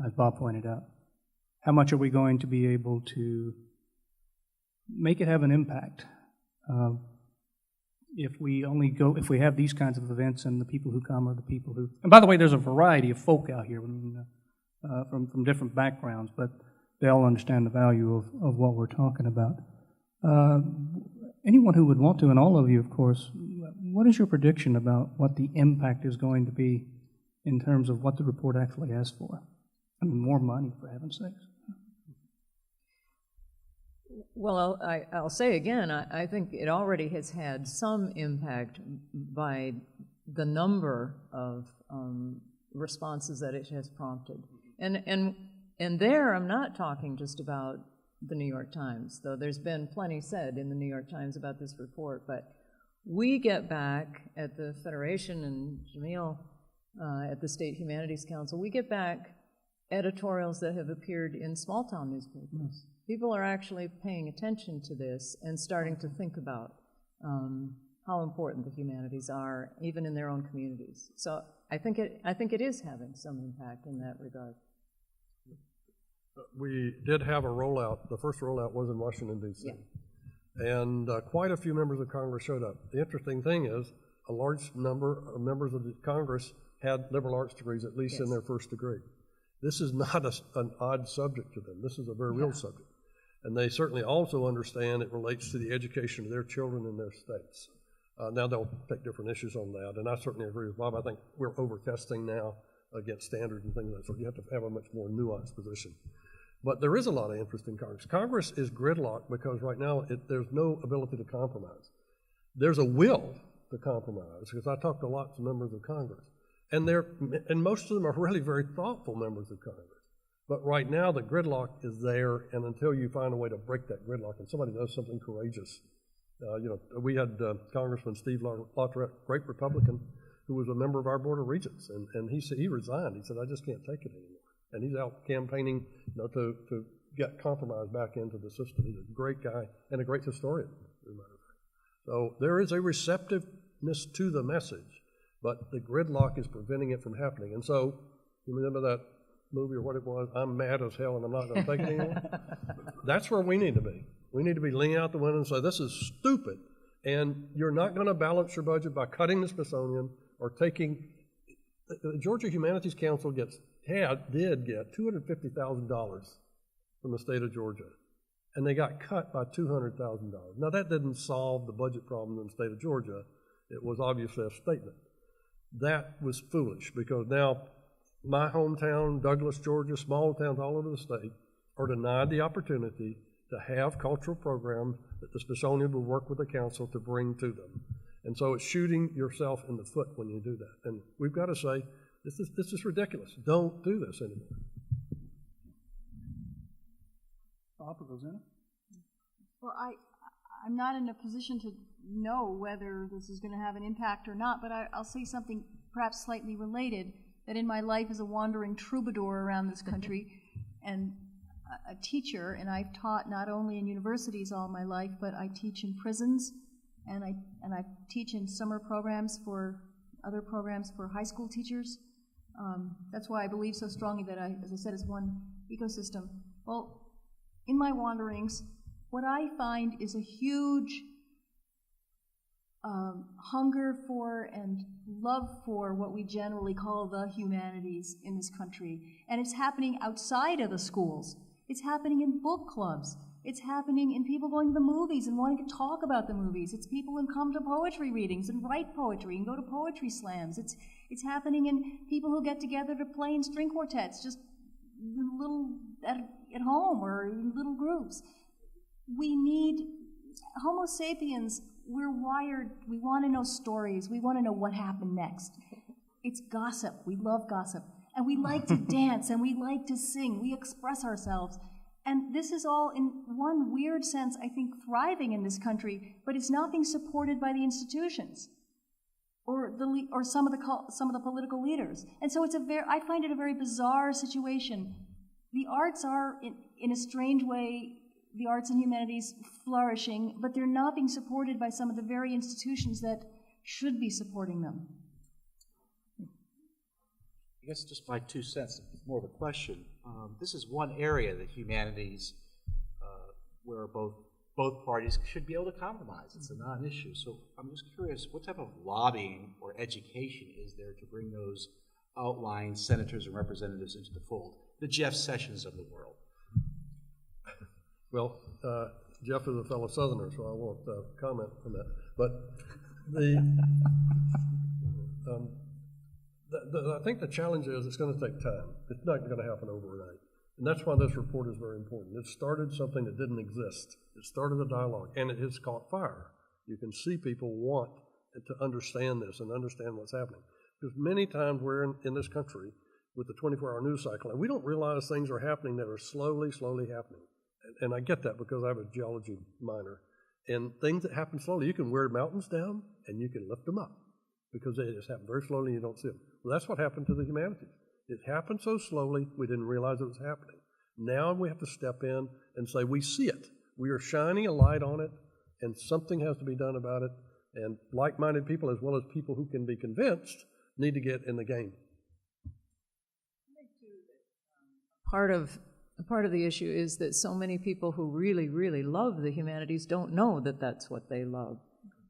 [SPEAKER 1] as Bob pointed out. How much are we going to be able to make it have an impact if we have these kinds of events and the people who come are the people who, and by the way, there's a variety of folk out here from different backgrounds, but they all understand the value of what we're talking about. Anyone who would want to, and all of you, of course, what is your prediction about what the impact is going to be in terms of what the report actually asks for? I mean, more money, for heaven's sakes.
[SPEAKER 4] Well, I'll say again, I think it already has had some impact by the number of responses that it has prompted. And there I'm not talking just about the New York Times, though there's been plenty said in the New York Times about this report, but we get back at the Federation and Jamil at the State Humanities Council, we get back editorials that have appeared in small-town newspapers. People are actually paying attention to this and starting to think about how important the humanities are, even in their own communities. So I think it is having some impact in that regard.
[SPEAKER 5] We did have a rollout. The first rollout was in Washington, D.C. Yeah. And quite a few members of Congress showed up. The interesting thing is a large number of members of the Congress had liberal arts degrees, at least in their first degree. This is not an odd subject to them. This is a very real subject. And they certainly also understand it relates to the education of their children in their states. Now they'll take different issues on that, and I certainly agree with Bob. I think we're over-testing now against standards and things like that, so you have to have a much more nuanced position. But there is a lot of interest in Congress. Congress is gridlocked because right now there's no ability to compromise. There's a will to compromise, because I talked to lots of members of Congress, and most of them are really very thoughtful members of Congress. But right now the gridlock is there, and until you find a way to break that gridlock and somebody does something courageous. We had Congressman Steve Latourette, great Republican, who was a member of our Board of Regents, and he said he resigned. He said, "I just can't take it anymore." And he's out campaigning, to get compromise back into the system. He's a great guy and a great historian, as a matter of fact. So there is a receptiveness to the message, but the gridlock is preventing it from happening. And so, you remember that movie or what it was, I'm mad as hell and I'm not going to take it anymore? That's where we need to be. We need to be leaning out the window and say, this is stupid, and you're not going to balance your budget by cutting the Smithsonian or taking, the Georgia Humanities Council did get $250,000 from the state of Georgia, and they got cut by $200,000. Now that didn't solve the budget problem in the state of Georgia. It was obviously a statement. That was foolish, because now my hometown, Douglas, Georgia, small towns all over the state are denied the opportunity to have cultural programs that the Smithsonian will work with the council to bring to them. And so it's shooting yourself in the foot when you do that. And we've got to say, This is ridiculous. Don't do this anymore.
[SPEAKER 1] Bob or Rosanna?
[SPEAKER 2] Well, I'm not in a position to know whether this is going to have an impact or not, but I'll say something perhaps slightly related, that in my life as a wandering troubadour around this country and a teacher, and I've taught not only in universities all my life, but I teach in prisons, and I teach in summer programs for other programs for high school teachers. That's why I believe so strongly that as I said, is one ecosystem. Well, in my wanderings, what I find is a huge hunger for and love for what we generally call the humanities in this country. And it's happening outside of the schools. It's happening in book clubs. It's happening in people going to the movies and wanting to talk about the movies. It's people who come to poetry readings and write poetry and go to poetry slams. It's happening in people who get together to play in string quartets, just little at home or in little groups. We need, Homo sapiens, we're wired, we want to know stories, we want to know what happened next. It's gossip, we love gossip. And we like to dance and we like to sing, we express ourselves. And this is all, in one weird sense, I think, thriving in this country, but it's not being supported by the institutions or some of the political leaders. And so I find it a very bizarre situation. The arts are, in a strange way, the arts and humanities flourishing, but they're not being supported by some of the very institutions that should be supporting them.
[SPEAKER 3] I guess just my 2 cents, more of a question. This is one area that humanities, where both parties should be able to compromise. It's a non-issue. So I'm just curious, what type of lobbying or education is there to bring those outlying senators and representatives into the fold? The Jeff Sessions of the world.
[SPEAKER 5] Well, Jeff is a fellow Southerner, so I won't comment on that. But I think the challenge is it's going to take time. It's not going to happen overnight. And that's why this report is very important. It started something that didn't exist. It started a dialogue, and it has caught fire. You can see people want to understand this and understand what's happening. Because many times we're in this country with the 24-hour news cycle, and we don't realize things are happening that are slowly happening. And I get that because I have a geology minor. And things that happen slowly, you can wear mountains down and you can lift them up because they just happen very slowly and you don't see them. Well, that's what happened to the humanities. It happened so slowly we didn't realize it was happening. Now we have to step in and say we see it. We are shining a light on it and something has to be done about it. And like-minded people as well as people who can be convinced need to get in the game.
[SPEAKER 4] Part of the issue is that so many people who really, really love the humanities don't know that that's what they love.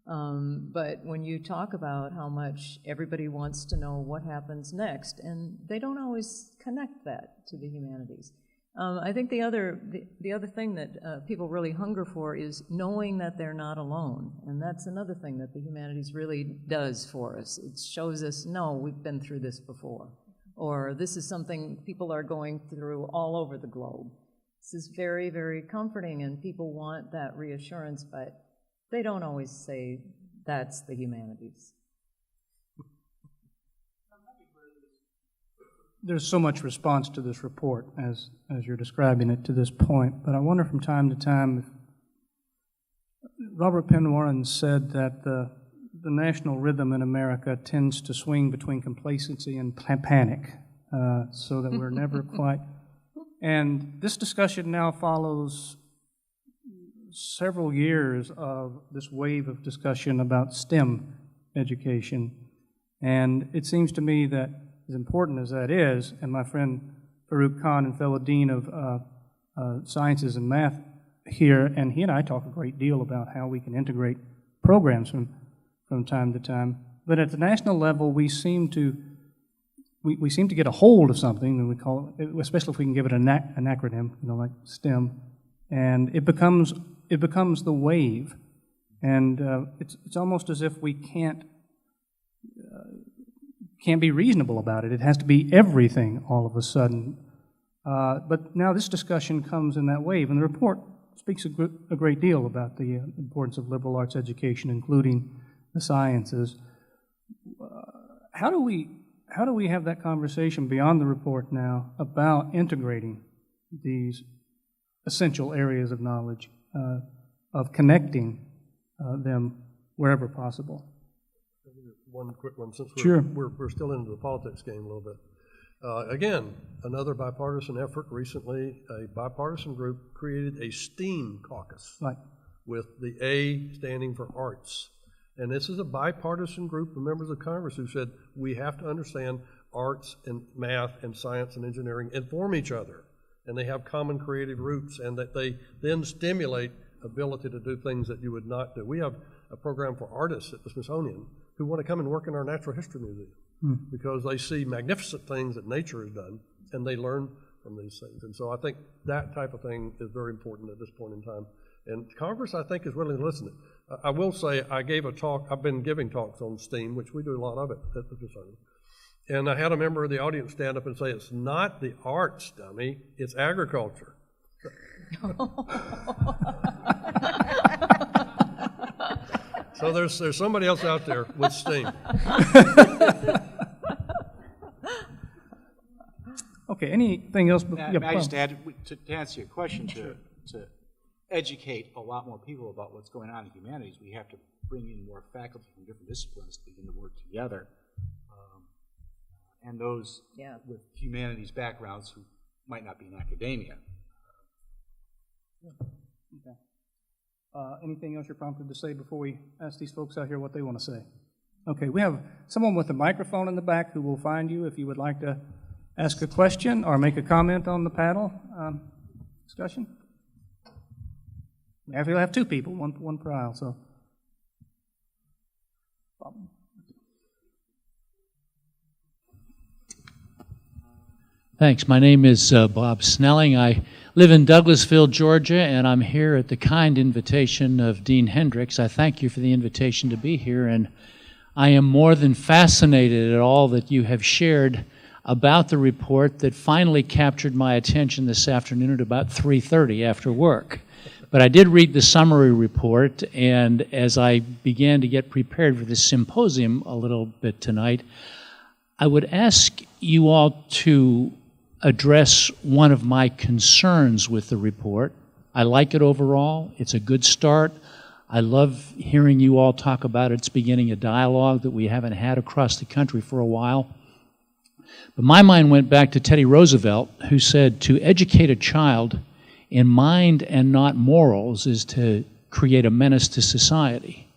[SPEAKER 4] But when you talk about how much everybody wants to know what happens next, and they don't always connect that to the humanities. I think the other thing that people really hunger for is knowing that they're not alone, and that's another thing that the humanities really does for us. It shows us, no, we've been through this before. Or this is something people are going through all over the globe. This is very, very comforting, and people want that reassurance, but they don't always say that's the humanities.
[SPEAKER 1] There's so much response to this report as you're describing it to this point, but I wonder from time to time if Robert Penn Warren said that the national rhythm in America tends to swing between complacency and panic, so that we're never quite. And this discussion now follows several years of this wave of discussion about STEM education. And it seems to me that, as important as that is, and my friend Farouk Khan and fellow Dean of Sciences and Math here, and he and I talk a great deal about how we can integrate programs from time to time. But at the national level, we seem to get a hold of something, and we call it, especially if we can give it an acronym, like STEM, and it becomes the wave, and it's almost as if we can't be reasonable about it. It has to be everything all of a sudden. But now this discussion comes in that wave, and the report speaks a great deal about the importance of liberal arts education, including the sciences. How do how do we have that conversation beyond the report now about integrating these essential areas of knowledge, of connecting them wherever possible?
[SPEAKER 5] One quick one, since
[SPEAKER 1] Sure.
[SPEAKER 5] we're still into the politics game a little bit. Again, another bipartisan effort. Recently, a bipartisan group created a STEAM caucus,
[SPEAKER 1] Right.
[SPEAKER 5] with the A standing for arts. And this is a bipartisan group of members of Congress who said we have to understand arts and math and science and engineering inform each other, and they have common creative roots, and that they then stimulate ability to do things that you would not do. We have a program for artists at the Smithsonian who want to come and work in our Natural History Museum because they see magnificent things that nature has done, and they learn from these things. And so I think that type of thing is very important at this point in time. And Congress, I think, is willing to listen. I will say I gave a talk, I've been giving talks on STEAM, which we do a lot of it at the Smithsonian. And I had a member of the audience stand up and say, it's not the arts, dummy, it's agriculture. So there's somebody else out there with STEAM.
[SPEAKER 1] Okay, anything else?
[SPEAKER 3] May I just add, to answer your question, to educate a lot more people about what's going on in humanities, we have to bring in more faculty from different disciplines to begin to work together. And those with humanities backgrounds who might not be in academia.
[SPEAKER 1] Okay. Anything else you're prompted to say before we ask these folks out here what they want to say? Okay, we have someone with a microphone in the back who will find you if you would like to ask a question or make a comment on the panel discussion. We actually have two people, one per aisle, so.
[SPEAKER 6] Thanks. My name is Bob Snelling. I live in Douglasville, Georgia, and I'm here at the kind invitation of Dean Hendricks. I thank you for the invitation to be here, and I am more than fascinated at all that you have shared about the report that finally captured my attention this afternoon at about 3:30 after work. But I did read the summary report, and as I began to get prepared for this symposium a little bit tonight, I would ask you all to address one of my concerns with the report. I like it overall. It's a good start. I love hearing you all talk about it. It's beginning a dialogue that we haven't had across the country for a while. But my mind went back to Teddy Roosevelt, who said, to educate a child in mind and not morals is to create a menace to society.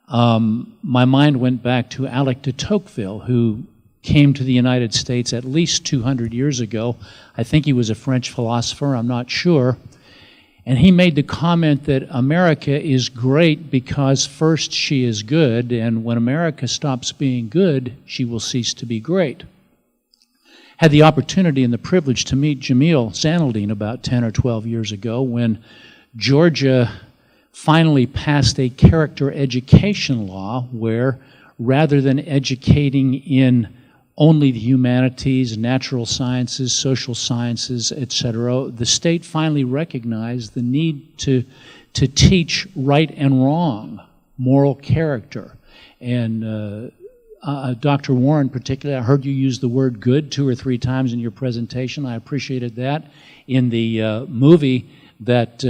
[SPEAKER 6] My mind went back to Alec de Tocqueville, who came to the United States at least 200 years ago. I think he was a French philosopher, I'm not sure. And he made the comment that America is great because first she is good, and when America stops being good, she will cease to be great. Had the opportunity and the privilege to meet Jamil Zanaldine about 10 or 12 years ago when Georgia finally passed a character education law where, rather than educating in only the humanities, natural sciences, social sciences, etc., the state finally recognized the need to teach right and wrong, moral character. And Dr. Warren particularly, I heard you use the word good 2 or 3 times in your presentation. I appreciated that. In the movie that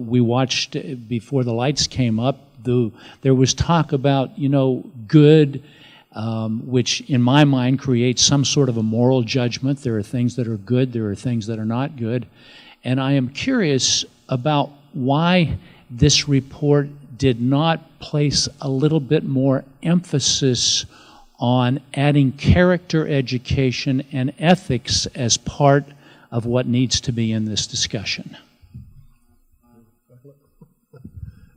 [SPEAKER 6] we watched before the lights came up, there was talk about, good, which in my mind creates some sort of a moral judgment. There are things that are good, there are things that are not good. And I am curious about why this report did not place a little bit more emphasis on adding character education and ethics as part of what needs to be in this discussion.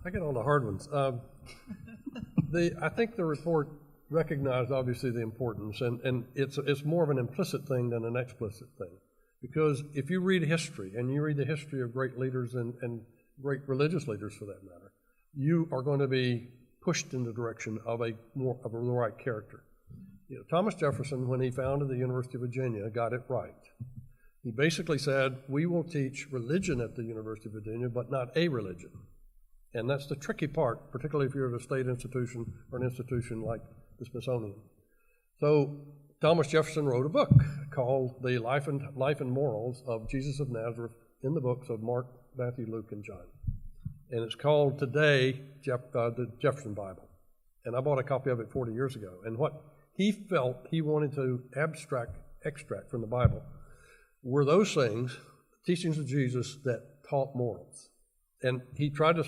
[SPEAKER 5] I get all the hard ones. I think the report recognized, obviously, the importance, and it's more of an implicit thing than an explicit thing. Because if you read history, and you read the history of great leaders and great religious leaders for that matter, you are going to be pushed in the direction of the right character. Thomas Jefferson, when he founded the University of Virginia, got it right. He basically said, we will teach religion at the University of Virginia, but not a religion. And that's the tricky part, particularly if you're at a state institution or an institution like the Smithsonian. So Thomas Jefferson wrote a book called The Life and Morals of Jesus of Nazareth in the books of Mark, Matthew, Luke, and John. And it's called today the Jefferson Bible. And I bought a copy of it 40 years ago. And what he felt he wanted to extract from the Bible were those things, teachings of Jesus that taught morals. And he tried to,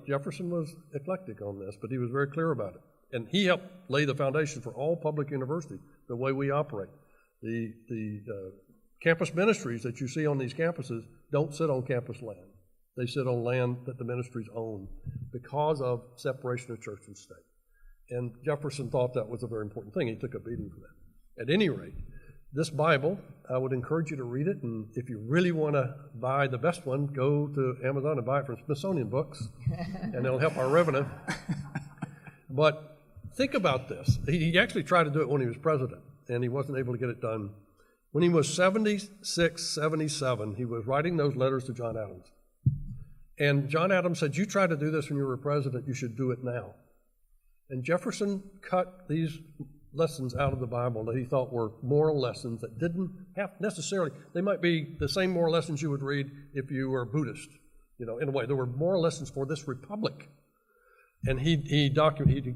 [SPEAKER 5] Jefferson was eclectic on this, but he was very clear about it. And he helped lay the foundation for all public universities, the way we operate. The campus ministries that you see on these campuses don't sit on campus land. They sit on land that the ministries own because of separation of church and state. And Jefferson thought that was a very important thing. He took a beating for that. At any rate, this Bible, I would encourage you to read it, and if you really want to buy the best one, go to Amazon and buy it from Smithsonian Books, and it'll help our revenue. But think about this. He actually tried to do it when he was president, and he wasn't able to get it done. When he was 76, 77, he was writing those letters to John Adams. And John Adams said, you tried to do this when you were president, you should do it now. And Jefferson cut these lessons out of the Bible that he thought were moral lessons that didn't have necessarily, they might be the same moral lessons you would read if you were Buddhist. In a way, there were moral lessons for this republic. And he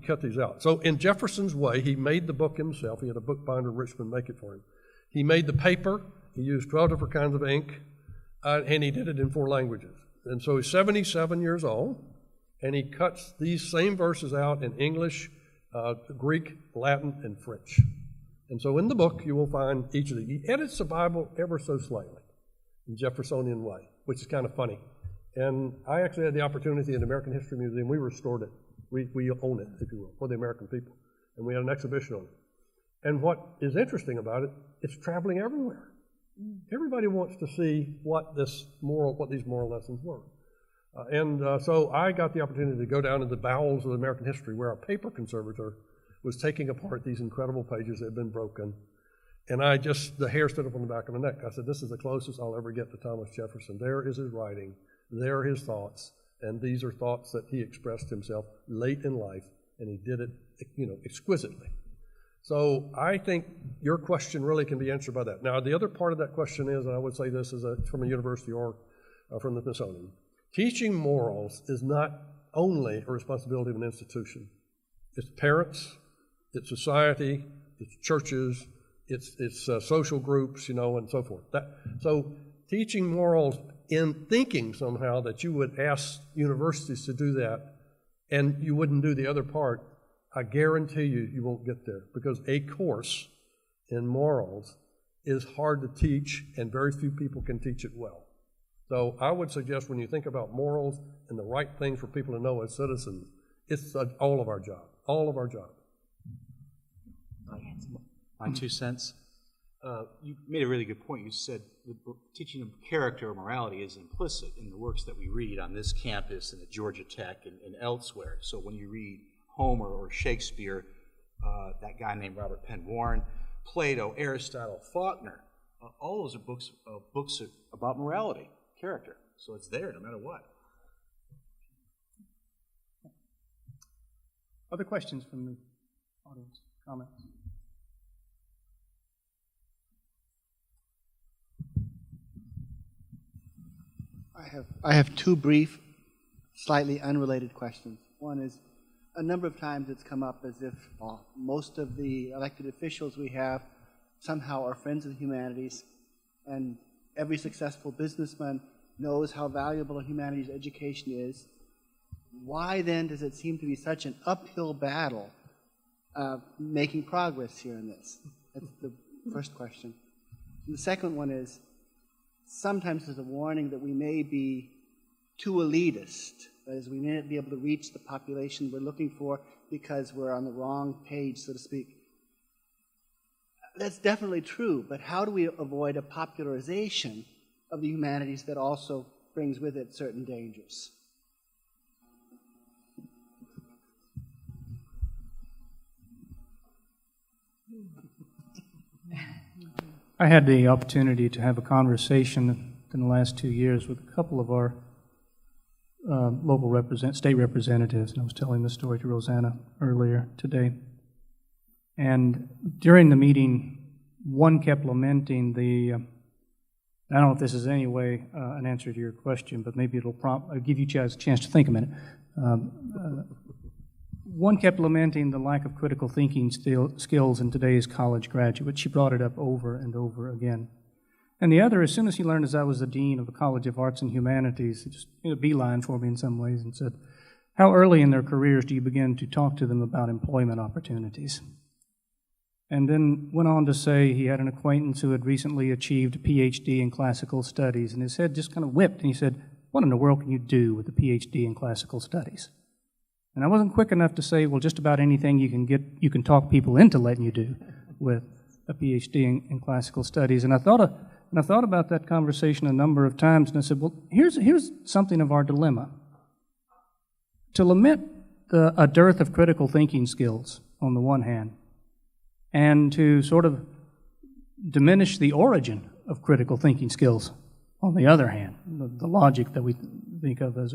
[SPEAKER 5] cut these out. So in Jefferson's way, he made the book himself. He had a bookbinder in Richmond make it for him. He made the paper. He used 12 different kinds of ink, and he did it in 4 languages. And so he's 77 years old, and he cuts these same verses out in English, Greek, Latin, and French. And so in the book, you will find each of these. He edits the Bible ever so slightly in Jeffersonian way, which is kind of funny. And I actually had the opportunity in the American History Museum. We restored it. We own it, if you will, for the American people. And we had an exhibition on it. And what is interesting about it, it's traveling everywhere. Everybody wants to see what these moral lessons were. So I got the opportunity to go down in the bowels of American history where our paper conservator was taking apart these incredible pages that had been broken. And the hair stood up on the back of my neck. I said, this is the closest I'll ever get to Thomas Jefferson. There is his writing. There are his thoughts. And these are thoughts that he expressed himself late in life, and he did it, exquisitely. So I think your question really can be answered by that. Now, the other part of that question is, and I would say this is from a university or from the Smithsonian, teaching morals is not only a responsibility of an institution. It's parents, it's society, it's churches, it's social groups, and so forth. So teaching morals in thinking somehow that you would ask universities to do that and you wouldn't do the other part, I guarantee you won't get there, because a course in morals is hard to teach and very few people can teach it well. So I would suggest when you think about morals and the right things for people to know as citizens, it's all of our job,
[SPEAKER 3] My 2 cents. You made a really good point. You said the teaching of character or morality is implicit in the works that we read on this campus and at Georgia Tech and elsewhere. So when you read Homer or Shakespeare, that guy named Robert Penn Warren, Plato, Aristotle, Faulkner, all those are books about morality, character. So it's there no matter what.
[SPEAKER 1] Other questions from the audience? Comments?
[SPEAKER 7] I have 2 brief, slightly unrelated questions. One is, a number of times it's come up as if most of the elected officials we have somehow are friends of the humanities, and every successful businessman knows how valuable a humanities education is. Why then does it seem to be such an uphill battle making progress here in this? That's the first question. And the second one is, sometimes there's a warning that we may be too elitist. That is, we may not be able to reach the population we're looking for because we're on the wrong page, so to speak. That's definitely true, but how do we avoid a popularization of the humanities that also brings with it certain dangers?
[SPEAKER 1] I had the opportunity to have a conversation in the last 2 years with a couple of our state representatives, and I was telling this story to Rosanna earlier today. And during the meeting, one kept lamenting the, I don't know if this is any way an answer to your question, but maybe it'll give you guys a chance to think a minute. One kept lamenting the lack of critical thinking skills in today's college graduates. She brought it up over and over again. And the other, as soon as he learned as I was the dean of the College of Arts and Humanities, he just made a beeline for me in some ways and said, how early in their careers do you begin to talk to them about employment opportunities? And then went on to say he had an acquaintance who had recently achieved a PhD in classical studies, and his head just kind of whipped, and he said, what in the world can you do with a PhD in classical studies? And I wasn't quick enough to say, well, just about anything you can talk people into letting you do with a PhD in classical studies. And I thought about that conversation a number of times, and I said, well, here's something of our dilemma. To lament a dearth of critical thinking skills on the one hand, and to sort of diminish the origin of critical thinking skills on the other hand, the logic that we think of as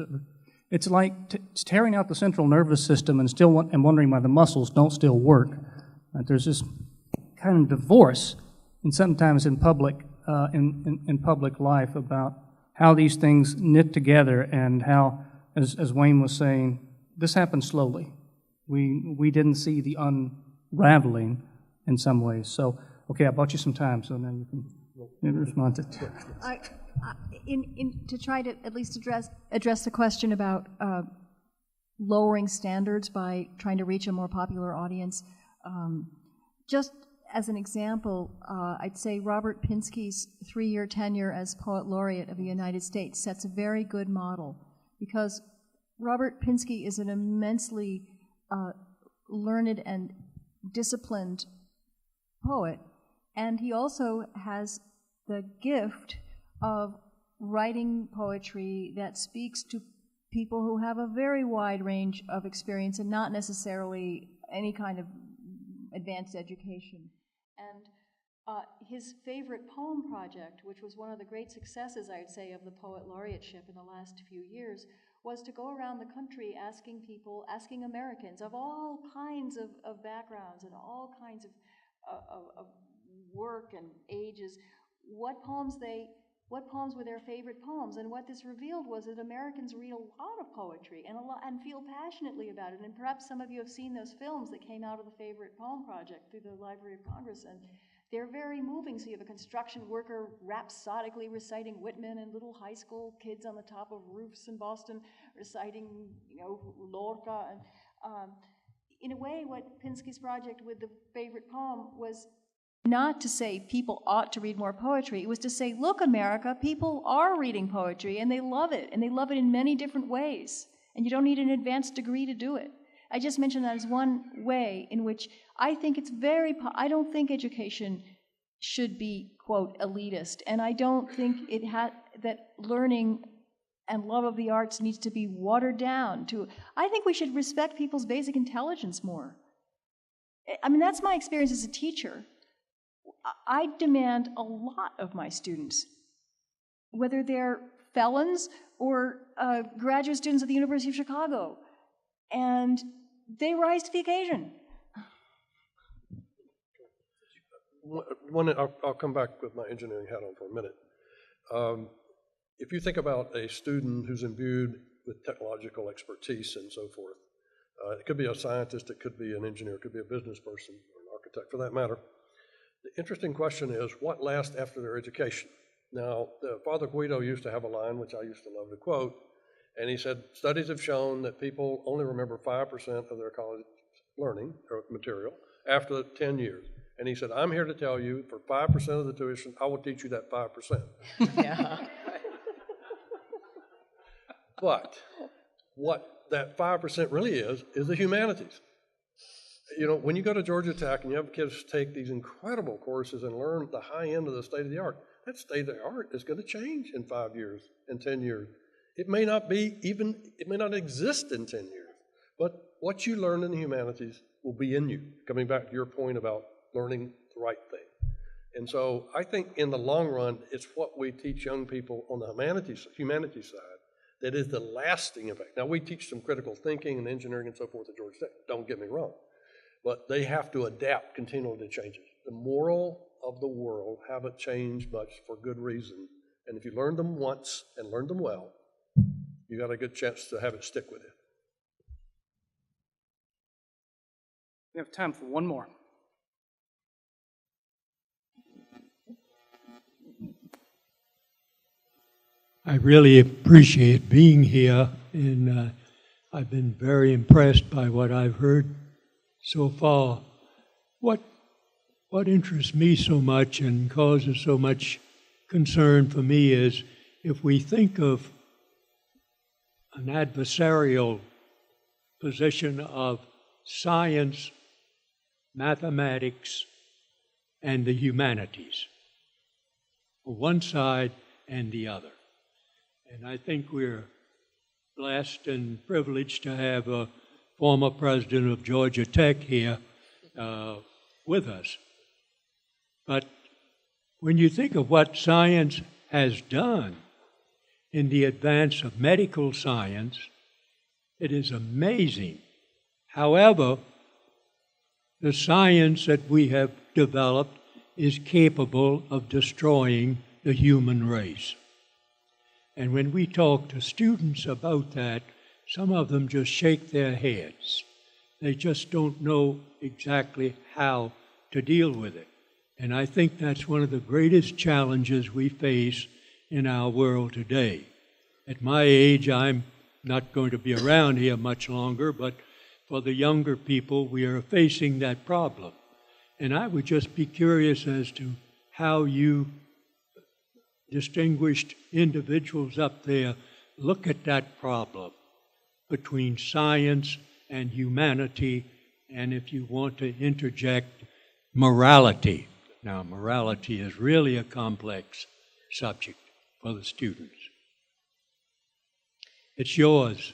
[SPEAKER 1] it's like tearing out the central nervous system and wondering why the muscles don't still work. There's this kind of divorce, and sometimes in public life, about how these things knit together, and how, as Wayne was saying, this happened slowly. We didn't see the unraveling in some ways. So, okay, I bought you some time, so now you can maybe respond to it.
[SPEAKER 2] To try to at least address the question about lowering standards by trying to reach a more popular audience, just as an example, I'd say Robert Pinsky's 3-year tenure as Poet Laureate of the United States sets a very good model, because Robert Pinsky is an immensely learned and disciplined poet, and he also has the gift of writing poetry that speaks to people who have a very wide range of experience and not necessarily any kind of advanced education. And his favorite poem project, which was one of the great successes, I would say, of the Poet Laureateship in the last few years, was to go around the country asking Americans of all kinds of backgrounds and all kinds of work and ages, what poems were their favorite poems. And what this revealed was that Americans read a lot of poetry and feel passionately about it. And perhaps some of you have seen those films that came out of the Favorite Poem Project through the Library of Congress, and they're very moving. So you have a construction worker rhapsodically reciting Whitman, and little high school kids on the top of roofs in Boston reciting, Lorca. And in a way, what Pinsky's project with the favorite poem was not to say people ought to read more poetry. It was to say, look, America, people are reading poetry, and they love it in many different ways. And you don't need an advanced degree to do it. I just mentioned that as one way in which I think it's I don't think education should be, quote, elitist, and I don't think that learning and love of the arts needs to be watered down to, I think we should respect people's basic intelligence more. I mean, that's my experience as a teacher. I demand a lot of my students, whether they're felons or graduate students at the University of Chicago, and they rise to the occasion.
[SPEAKER 5] I'll come back with my engineering hat on for a minute. If you think about a student who's imbued with technological expertise and so forth, it could be a scientist, it could be an engineer, it could be a business person, or an architect for that matter. The interesting question is, what lasts after their education? Now, Father Guido used to have a line, which I used to love to quote, and he said, studies have shown that people only remember 5% of their college learning or material after 10 years. And he said, I'm here to tell you, for 5% of the tuition, I will teach you that 5%.
[SPEAKER 4] Yeah.
[SPEAKER 5] But what that 5% really is the humanities. When you go to Georgia Tech and you have kids take these incredible courses and learn the high end of the state of the art, that state of the art is going to change in 5 years, in 10 years. It may not exist in 10 years, but what you learn in the humanities will be in you, coming back to your point about learning the right thing. And so I think in the long run, it's what we teach young people on the humanities side that is the lasting effect. Now, we teach some critical thinking and engineering and so forth at Georgia Tech, don't get me wrong, but they have to adapt continually to changes. The moral of the world haven't changed much for good reason. And if you learn them once and learn them well, you got a good chance to have it stick with you.
[SPEAKER 1] We have time for one more.
[SPEAKER 8] I really appreciate being here, and I've been very impressed by what I've heard so far. What interests me so much and causes so much concern for me is if we think of an adversarial position of science, mathematics, and the humanities, one side and the other. And I think we're blessed and privileged to have a former president of Georgia Tech here with us. But when you think of what science has done in the advance of medical science, it is amazing. However, the science that we have developed is capable of destroying the human race. And when we talk to students about that, some of them just shake their heads. They just don't know exactly how to deal with it. And I think that's one of the greatest challenges we face in our world today. At my age, I'm not going to be around here much longer, but for the younger people, we are facing that problem. And I would just be curious as to how you distinguished individuals up there look at that problem between science and humanity, and if you want to interject, morality. Now, morality is really a complex subject for the students. It's yours.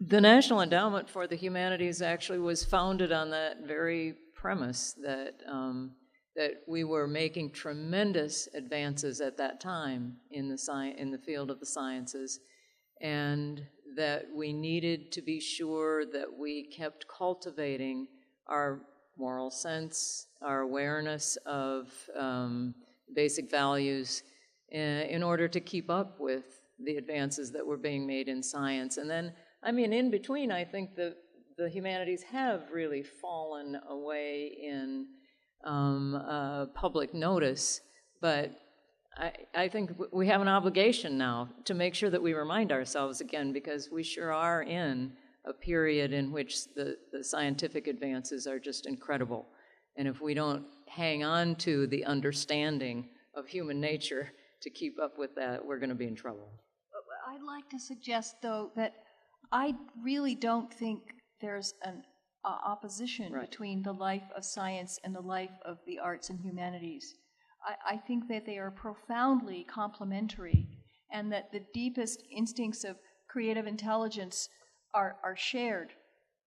[SPEAKER 4] The National Endowment for the Humanities actually was founded on that very premise that that we were making tremendous advances at that time in the field of the sciences, and that we needed to be sure that we kept cultivating our moral sense, our awareness of basic values in order to keep up with the advances that were being made in science. And then, I mean, in between, I think the humanities have really fallen away in public notice, but I think we have an obligation now to make sure that we remind ourselves again, because we sure are in a period in which the scientific advances are just incredible. And if we don't hang on to the understanding of human nature to keep up with that, we're going to be in trouble.
[SPEAKER 2] I'd like to suggest, though, that I really don't think there's an opposition between the life of science and the life of the arts and humanities. I think that they are profoundly complementary, and that the deepest instincts of creative intelligence are shared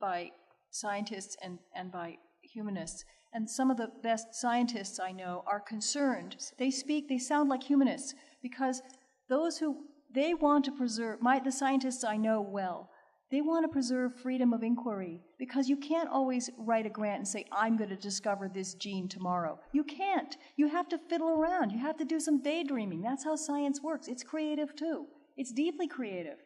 [SPEAKER 2] by scientists and by humanists. And some of the best scientists I know are concerned. They sound like humanists, because they want to preserve, the scientists I know well, they want to preserve freedom of inquiry, because you can't always write a grant and say, I'm going to discover this gene tomorrow. You can't. You have to fiddle around. You have to do some daydreaming. That's how science works. It's creative too. It's deeply creative.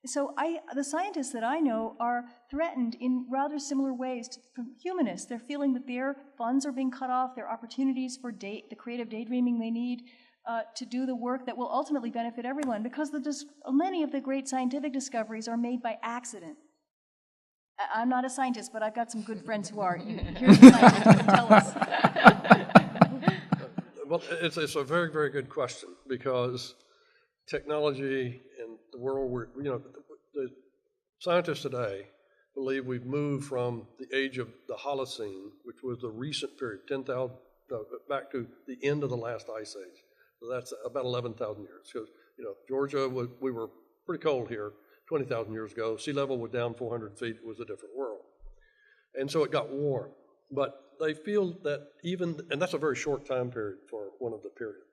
[SPEAKER 2] So the scientists that I know are threatened in rather similar ways from humanists. They're feeling that their funds are being cut off, their opportunities for the creative daydreaming they need to do the work that will ultimately benefit everyone, because many of the great scientific discoveries are made by accident. I'm not a scientist, but I've got some good friends who are. Here's the scientist who can tell us.
[SPEAKER 5] Well, it's a very, very good question, because technology and the world, the scientists today believe we've moved from the age of the Holocene, which was the recent period, back to the end of the last ice age. So that's about 11,000 years. Because, Georgia, we were pretty cold here 20,000 years ago. Sea level was down 400 feet. It was a different world. And so it got warm. But they feel that and that's a very short time period for one of the periods.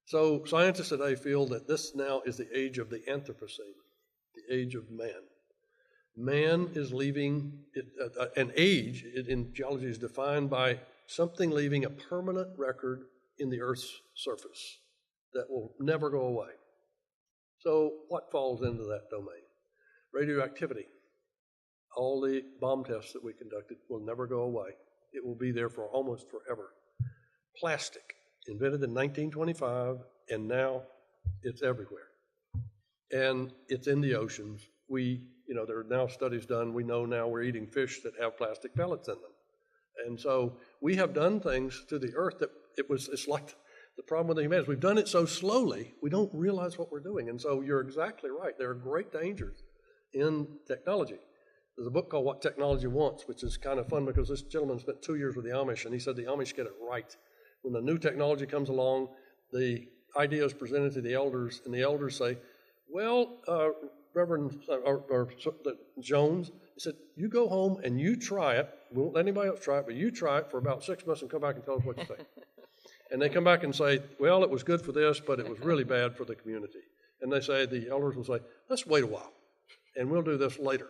[SPEAKER 5] So scientists today feel that this now is the age of the Anthropocene, the age of man. Man is leaving, an age in geology is defined by something leaving a permanent record in the Earth's surface that will never go away. So what falls into that domain? Radioactivity. All the bomb tests that we conducted will never go away. It will be there for almost forever. Plastic, invented in 1925, and now it's everywhere. And it's in the oceans. There are now studies done. We know now we're eating fish that have plastic pellets in them. And so we have done things to the Earth that it's like the problem with the humanities. We've done it so slowly, we don't realize what we're doing. And so you're exactly right. There are great dangers in technology. There's a book called What Technology Wants, which is kind of fun because this gentleman spent 2 years with the Amish, and he said the Amish get it right. When the new technology comes along, the idea is presented to the elders, and the elders say, well, Reverend Jones, he said, you go home and you try it. We won't let anybody else try it, but you try it for about 6 months and come back and tell us what you think. And they come back and say, well, it was good for this, but it was really bad for the community. And they say, the elders will say, let's wait a while, and we'll do this later.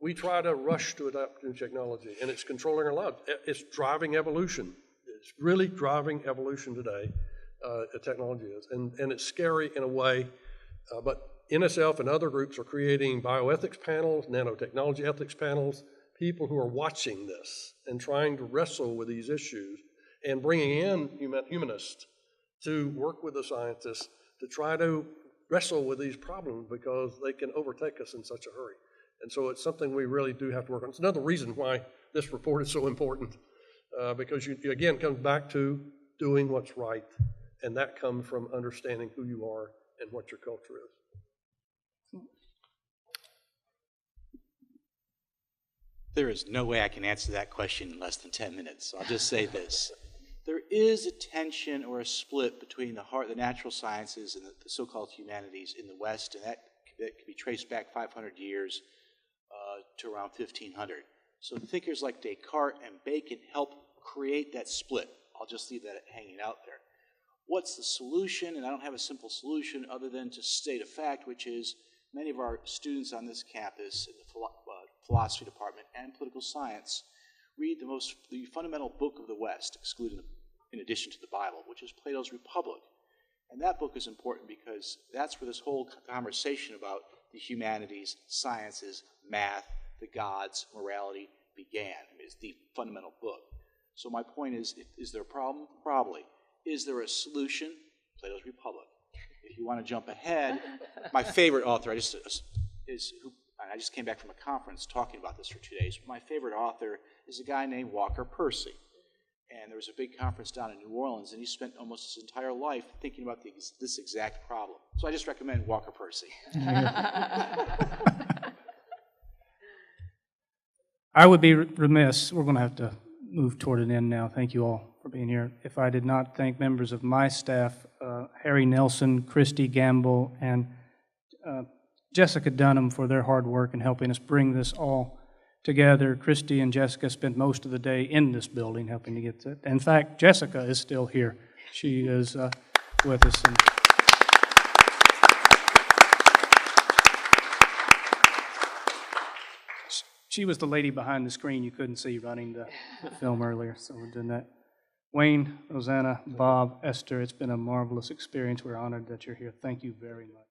[SPEAKER 5] We try to rush to adapt new technology, and it's controlling our lives. It's driving evolution. It's really driving evolution today, technology is. And it's scary in a way, but NSF and other groups are creating bioethics panels, nanotechnology ethics panels, people who are watching this and trying to wrestle with these issues and bringing in humanists to work with the scientists to try to wrestle with these problems because they can overtake us in such a hurry. And so it's something we really do have to work on. It's another reason why this report is so important, because you again comes back to doing what's right, and that comes from understanding who you are and what your culture is.
[SPEAKER 3] There is no way I can answer that question in less than 10 minutes, so I'll just say this. There is a tension or a split between the natural sciences and the so-called humanities in the West, and that can be traced back 500 years to around 1500. So thinkers like Descartes and Bacon help create that split. I'll just leave that hanging out there. What's the solution? And I don't have a simple solution other than to state a fact, which is many of our students on this campus in the philosophy department and political science read the fundamental book of the West, in addition to the Bible, which is Plato's Republic. And that book is important because that's where this whole conversation about the humanities, sciences, math, the gods, morality began. I mean, it's the fundamental book. So my point is there a problem? Probably. Is there a solution? Plato's Republic. If you want to jump ahead, my favorite author, I just came back from a conference talking about this for 2 days. My favorite author is a guy named Walker Percy. And there was a big conference down in New Orleans, and he spent almost his entire life thinking about this exact problem. So I just recommend Walker Percy.
[SPEAKER 1] I would be remiss, we're going to have to move toward an end now. Thank you all for being here. If I did not thank members of my staff, Harry Nelson, Christy Gamble, and Jessica Dunham for their hard work in helping us bring this all together. Christy and Jessica spent most of the day in this building helping to get it. In fact, Jessica is still here. She is with us. And she was the lady behind the screen you couldn't see running the film earlier, so we're doing that. Wayne, Rosanna, Bob, Esther, it's been a marvelous experience. We're honored that you're here. Thank you very much.